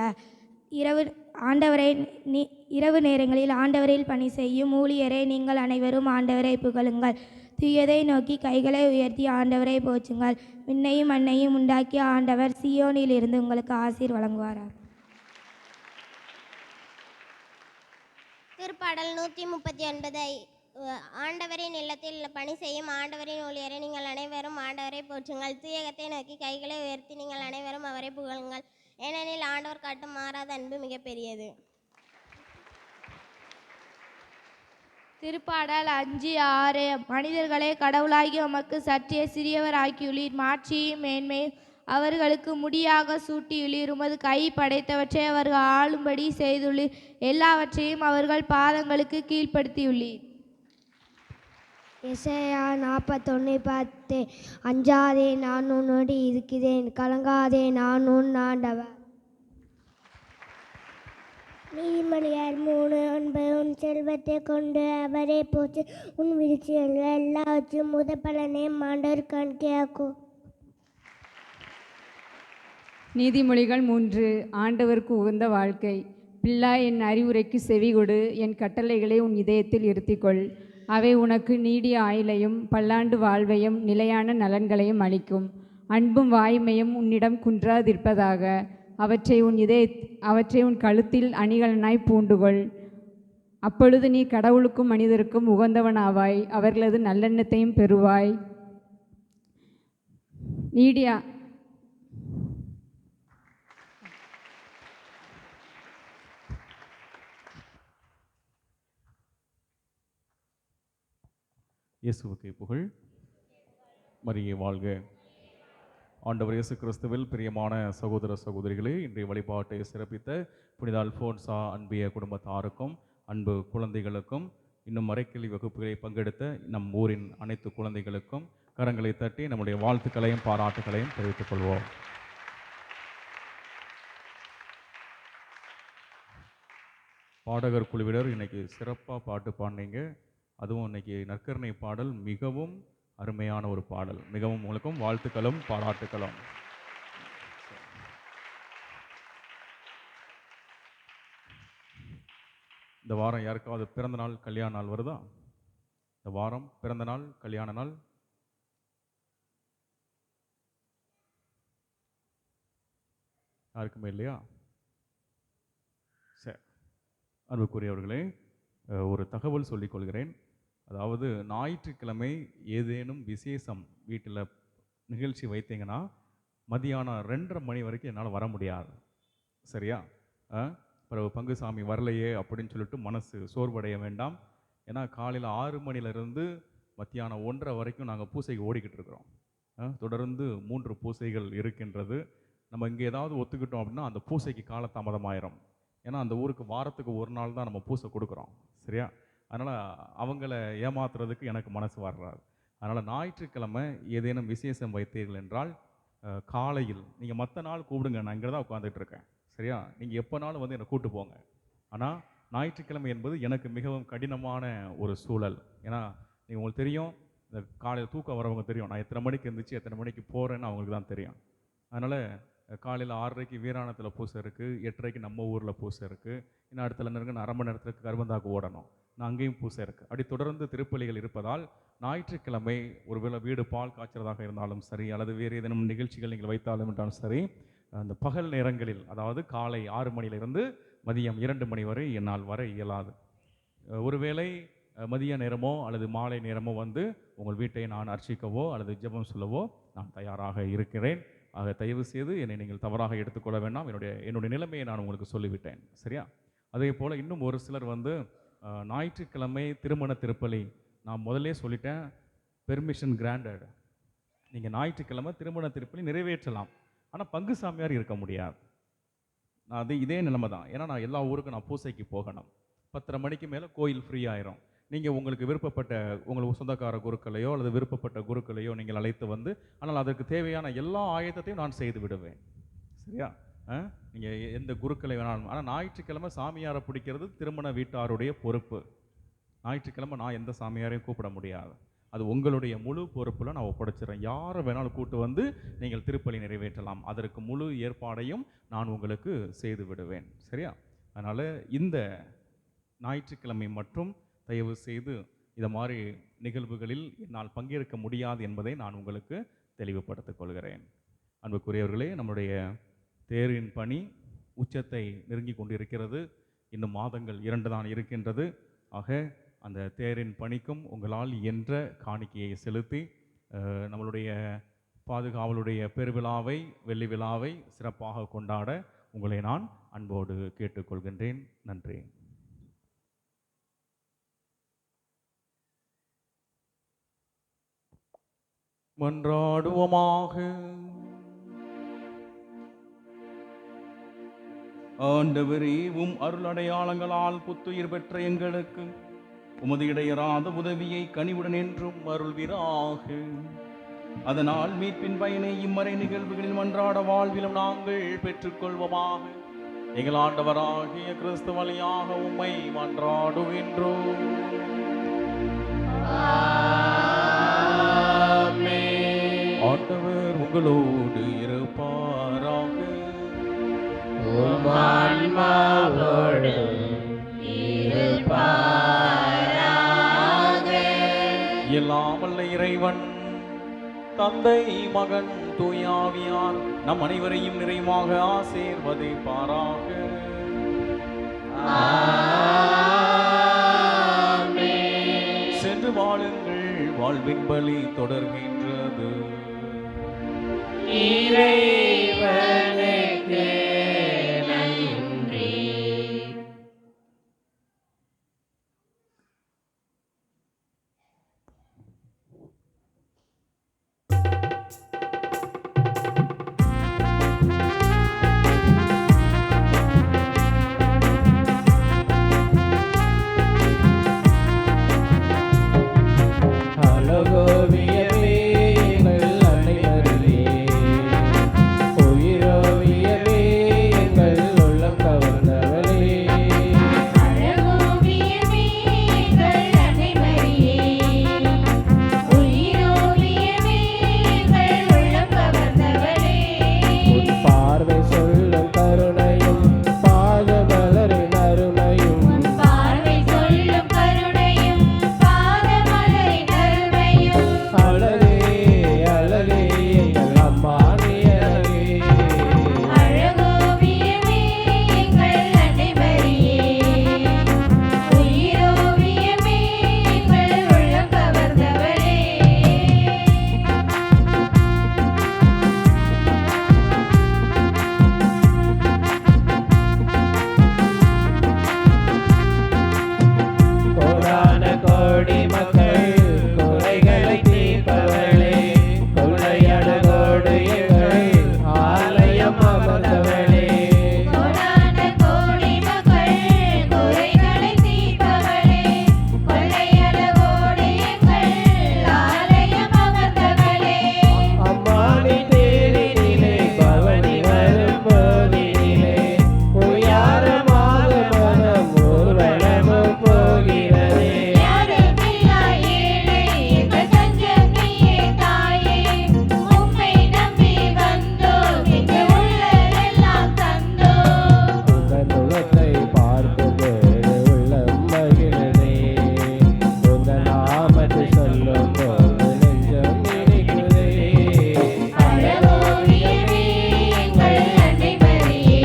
இரவு நேரங்களில் ஆண்டவரில் பணி செய்யும் ஊழியரே, நீங்கள் அனைவரும் ஆண்டவரை புகழுங்கள். தூயதை நோக்கி கைகளை உயர்த்தி ஆண்டவரை போற்றுங்கள். விண்ணையும் மண்ணையும் உண்டாக்கிய ஆண்டவர் சியோனிலிருந்து உங்களுக்கு ஆசீர் வழங்குவாரார். திருப்பாடல் 139. ஆண்டவரின் இல்லத்தில் பணி செய்யும் ஆண்டவரின் ஊழியரை, நீங்கள் அனைவரும் ஆண்டவரை போற்றுங்கள். தூயகத்தை நோக்கி கைகளை உயர்த்தி நீங்கள் அனைவரும் அவரை புகழுங்கள். ஏனெனில் ஆண்டவர் காட்டும் மாறாத அன்பு மிக பெரியது. திருப்பாடல் 5:6. மனிதர்களே, கடவுளாகிய உமக்கு சற்றே சிறியவர் ஆக்கியுள்ளீர். மாட்சியும் மேன்மையும் அவர்களுக்கு முடியாக சூட்டியுள்ளீர். உமது கை படைத்தவற்றை அவர்கள் ஆளும்படி செய்துள்ளீர். எல்லாவற்றையும் அவர்கள் பாதங்களுக்கு கீழ்ப்படுத்தியுள்ளீர். எசேயா 41:10. அஞ்சாதே, நான் உன்னோடு இருக்கிறேன். கலங்காதே, நான் உன் ஆண்டவர். நீதிமொழியார் 3:9. உன் செல்வத்தை கொண்டு அவரை போற்று. உன் வீழ்ச்சிகள் எல்லாவற்றும் முதற்பலனை ஆண்டவர் காணிக்கையாக்கும். நீதிமொழிகள் 3. ஆண்டவருக்கு உகந்த வாழ்க்கை. பிள்ளை, என் அறிவுரைக்கு செவிகொடு. என் கட்டளைகளை உன் இதயத்தில் இருத்திக்கொள். அவை உனக்கு நீடிய ஆயுளையும் பல்லாண்டு வாழ்வையும் நிலையான நலன்களையும் அளிக்கும். அன்பும் வாய்மையும் உன்னிடம் குன்றாதிருப்பதாக. அவற்றை உன் கழுத்தில் அணிகலனாய் பூண்டுகொள். அப்பொழுது நீ கடவுளுக்கும் மனிதருக்கும் உகந்தவனாவாய், அவர்களது நல்லெண்ணத்தையும் பெறுவாய். நீடியா இயேசுவுக்கு புகழ். மரியே வாழ்க. ஆண்டவர் இயேசு கிறிஸ்துவில் பிரியமான சகோதர சகோதரிகளே, இன்றைய வழிபாட்டை சிறப்பித்த புனித அல்போன்சா அன்பிய குடும்பத்தாருக்கும் அன்பு குழந்தைகளுக்கும் இன்னும் மறைக்கல்வி வகுப்புகளை பங்கெடுத்த நம் ஊரின் அனைத்து குழந்தைகளுக்கும் கரங்களை தட்டி நம்முடைய வாழ்த்துக்களையும் பாராட்டுகளையும் தெரிவித்துக் கொள்வோம். பாடகர் குழுவினர் இன்னைக்கு சிறப்பாக பாட்டு பாடினீங்க. அதுவும் இன்னைக்கு நற்கருணை பாடல் மிகவும் அருமையான ஒரு பாடல். மிகவும் உங்களுக்கும் வாழ்த்துக்களும் பாராட்டுக்களும். இந்த வாரம் யாருக்காவது பிறந்த நாள் கல்யாண நாள் வருதா? இந்த வாரம் பிறந்த நாள் கல்யாண நாள் யாருக்குமே இல்லையா? சரி, அன்புக்குரியவர்களே, ஒரு தகவல் சொல்லிக் கொள்கிறேன். அதாவது ஞாயிற்றுக்கிழமை ஏதேனும் விசேஷம் வீட்டில் நிகழ்ச்சி வைத்தீங்கன்னா மதியானம் 2:30 மணி வரைக்கும் என்னால் வர முடியாது. சரியா? பிறகு பங்குசாமி வரலையே அப்படின்னு சொல்லிட்டு மனசு சோர்வடைய வேண்டாம். ஏன்னா காலையில் 6 மணிலேருந்து மத்தியானம் 1:30 வரைக்கும் நாங்கள் பூசைக்கு ஓடிக்கிட்டு இருக்கிறோம். தொடர்ந்து 3 பூசைகள் இருக்கின்றது. நம்ம இங்கே ஏதாவது ஒத்துக்கிட்டோம் அப்படின்னா அந்த பூசைக்கு காலதாமதமாயிரும். ஏன்னா அந்த ஊருக்கு வாரத்துக்கு ஒரு நாள் தான் நம்ம பூசை கொடுக்குறோம். சரியா? அதனால் அவங்கள ஏமாத்துறதுக்கு எனக்கு மனசு வர்றாது. அதனால் ஞாயிற்றுக்கிழமை ஏதேனும் விசேஷம் வைத்தீர்கள் என்றால் காலையில் நீங்கள் மற்ற நாள் கூப்பிடுங்க, நான் இங்கே தான் உட்காந்துட்டு இருக்கேன். சரியா? நீங்கள் எப்போனாலும் வந்து என்னை கூப்பிட்டு போங்க. ஆனால் ஞாயிற்றுக்கிழமை என்பது எனக்கு மிகவும் கடினமான ஒரு சூழல். ஏன்னா நீங்கள் உங்களுக்கு தெரியும், இந்த காலையில் தூக்கம் வரவங்க தெரியும் நான் எத்தனை மணிக்கு இருந்துச்சு எத்தனை மணிக்கு போகிறேன்னு அவங்களுக்கு தான் தெரியும். அதனால் காலையில் 6:30 வீராணத்தில் பூசை இருக்குது, 8:30 நம்ம ஊரில் பூசை இருக்குது, இன்னும் அடுத்த நேரம் 1/2 மணி நேரத்துக்கு கருவந்தாக்கு ஓடணும், நான் அங்கேயும் பூசை இருக்குது. அப்படி தொடர்ந்து திருப்பலிகள் இருப்பதால் ஞாயிற்றுக்கிழமை ஒருவேளை வீடு பால் காய்ச்சறதாக இருந்தாலும் சரி, அல்லது வேறு ஏதேனும் நிகழ்ச்சிகள் நீங்கள் வைத்தாலும் என்றாலும் சரி, அந்த பகல் நேரங்களில், அதாவது காலை 6 மணியிலிருந்து மதியம் 2 மணி வரை என்னால் வர இயலாது. ஒருவேளை மதிய நேரமோ அல்லது மாலை நேரமோ வந்து உங்கள் வீட்டை நான் அர்ச்சிக்கவோ அல்லது ஜெபம் சொல்லவோ நான் தயாராக இருக்கிறேன். ஆக தயவு செய்து என்னை நீங்கள் தவறாக எடுத்துக்கொள்ள வேண்டாம். என்னுடைய நிலைமையை நான் உங்களுக்கு சொல்லிவிட்டேன். சரியா? அதே போல் இன்னும் ஒரு சிலர் வந்து ஞாயிற்றுக்கிழமை திருமண திருப்பலி, நான் முதல்லே சொல்லிட்டேன், பெர்மிஷன் கிராண்டட். நீங்கள் ஞாயிற்றுக்கிழமை திருமண திருப்பலி நிறைவேற்றலாம், ஆனால் பங்கு சாமியார் இருக்க முடியாது. நான் இதே நிலைமை தான். ஏன்னா நான் எல்லா ஊருக்கும் நான் பூசைக்கு போகணும். 10:30 மணிக்கு மேலே கோயில் ஃப்ரீ ஆயிரும். நீங்கள் உங்களுக்கு விருப்பப்பட்ட உங்களுக்கு சொந்தக்கார குருக்களையோ அல்லது விருப்பப்பட்ட குருக்களையோ நீங்கள் அழைத்து வந்து, ஆனால் அதற்கு தேவையான எல்லா ஆயத்தத்தையும் நான் செய்து விடுவேன். சரியா? நீங்கள் எந்த குருக்களை வேணாலும். ஆனால் ஞாயிற்றுக்கிழமை சாமியாரை பிடிக்கிறது திருமண வீட்டாருடைய பொறுப்பு. ஞாயிற்றுக்கிழமை நான் எந்த சாமியாரையும் கூப்பிட முடியாது. அது உங்களுடைய முழு பொறுப்பில் நான் ஒப்படைச்சிடறேன். யாரை வேணாலும் கூட்டு வந்து நீங்கள் திருப்பலி நிறைவேற்றலாம். அதற்கு முழு ஏற்பாடையும் நான் உங்களுக்கு செய்து விடுவேன். சரியா? அதனால் இந்த ஞாயிற்றுக்கிழமை மற்றும் தயவு செய்து இதை மாதிரி நிகழ்வுகளில் என்னால் பங்கேற்க முடியாது என்பதை நான் உங்களுக்கு தெளிவுபடுத்திக் கொள்கிறேன். அன்புக்குரியவர்களே, நம்முடைய தேரின் பணி உச்சத்தை நெருங்கி கொண்டிருக்கிறது. இன்னும் மாதங்கள் 2 தான் இருக்கின்றது. ஆக அந்த தேரின் பணிக்கும் உங்களால் என்ற காணிக்கையை செலுத்தி நம்மளுடைய பாதுகாவலுடைய பெருவிழாவை, வெள்ளி விழாவை சிறப்பாக கொண்டாட உங்களை நான் அன்போடு கேட்டுக்கொள்கின்றேன். நன்றி. மன்றாடுவோமாக. ஆண்டவரே, அருள் அடையாளங்களால் புத்துயிர் பெற்ற எங்களுக்கு உமது இடையறாத உதவியை கனிவுடன் என்றும் அருள்வீராக. அதனால் மீட்பின் பயனை இம்மறை நிகழ்வுகளில் மன்றாட வாழ்விலும் நாங்கள் பெற்றுக்கொள்வோமாக. எங்கள் ஆண்டவராகிய கிறிஸ்து வழியாக உம்மை மன்றாடுகின்றோம். ஆண்டவர் உங்களோடு இருப்பாராக. ஆன்மாவோடு இருப்பாராக. இறைவன் தந்தை மகன் தூயாவியார் நம் அனைவரையும் நிறைவாக ஆசீர்வதிப்பாராக. சென்று வாழுங்கள், வாழ்வின் பலி தொடர்கின்றது. இறைவனுக்கு நன்றி. அழகோவியமே எங்கள் அன்னை மரியே, உயிரோவியமே எங்கள் உள்ளம் கவர்ந்தவளே. அழகோவியமே எங்கள் அன்னை மரியே, உயிரோவியமே எங்கள் உள்ளம் கவர்ந்தவளே. உன் பார்வை சொல்லும் கருணையும் பாதமலரின் அருணையும், பார்வை சொல்லும் கருணையும் பாதமலரின் அருமையும். அழகே அழகே எங்கள் அம்மா நீ அழகே. அழகோவியமே எங்கள் அன்னை மரியே, உயிரோவியமே எங்கள் உள்ளம் கவர்ந்தவளே. கோடான கோடி மக்கள் குறைகளை தீர்ப்பவளே, கொள்ளையழகோடு எங்கள் ஆலயம் அமர்ந்தவளே. கோடான கோடி மக்கள் குறைகளை தீர்ப்பவளே, கொள்ளையழகோடு எங்கள் ஆலயம் அமர்ந்தவளே. அம்மா நீ தேரினிலே பவனி வரும் போதினிலே, உயாரமாக மனம் ஊர்வலமும் போகிறதே. யாருமில்லா ஏழை எங்கள் தஞ்சம் நீயே தாயே, உம்மை நம்பி வந்தோம், எங்கள் உள்ளமெல்லாம் தந்தோம். உங்கள் முகத்தை பார்க்கும்போது உள்ளம் மகிழுதே, உங்கள் நாமத்தை சொல்லும் போது நெஞ்சம் இனிக்குதே. அழகோவியமே எங்கள் அன்னை மரியே,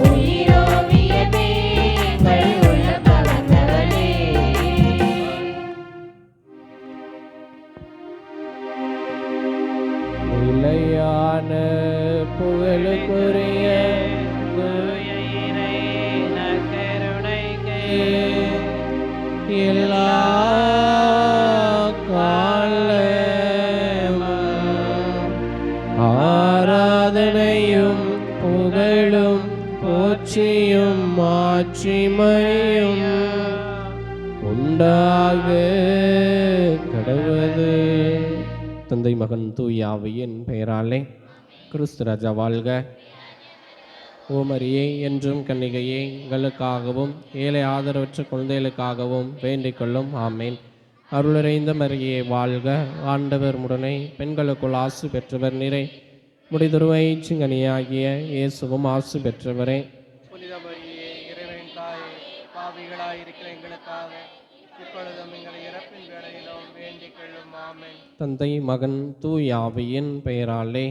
உயிரோவியமே எங்கள் உள்ளம் கவர்ந்தவளே. நிலையான புகழுக்குரிய தூய இறை நற்கருணைக்கு எல்லா காலமும் ஆராதனையும் புகழும் போற்றியும் மாட்சிமையும் உண்டாக கடவுது. தந்தை மகன் தூய ஆவியின் பெயராலே. கிறிஸ்து ராஜா வாழ்க. ஓமரியே என்றும் கன்னிகையே எங்களுக்காகவும் ஏழை ஆதரவற்ற குழந்தைகளுக்காகவும் வேண்டிக் கொள்ளும். ஆமேன். அருளிறைந்த மரியே வாழ்க. ஆண்டவர் முடனை பெண்களுக்குள் ஆசு பெற்றவர் நிறை முடிதுருவை சிங்கனியாகிய இயேசுவும் ஆசு பெற்றவரே. புனித மரியே இறைவனின் தாயே, பாவிகளாயிருக்கிற எங்களுக்காக இப்பொழுதும் எங்கள் இறப்பின் வேளையிலும் வேண்டிக் கொள்ளும். ஆமென். தந்தை மகன் தூய ஆவியின் பெயராலே.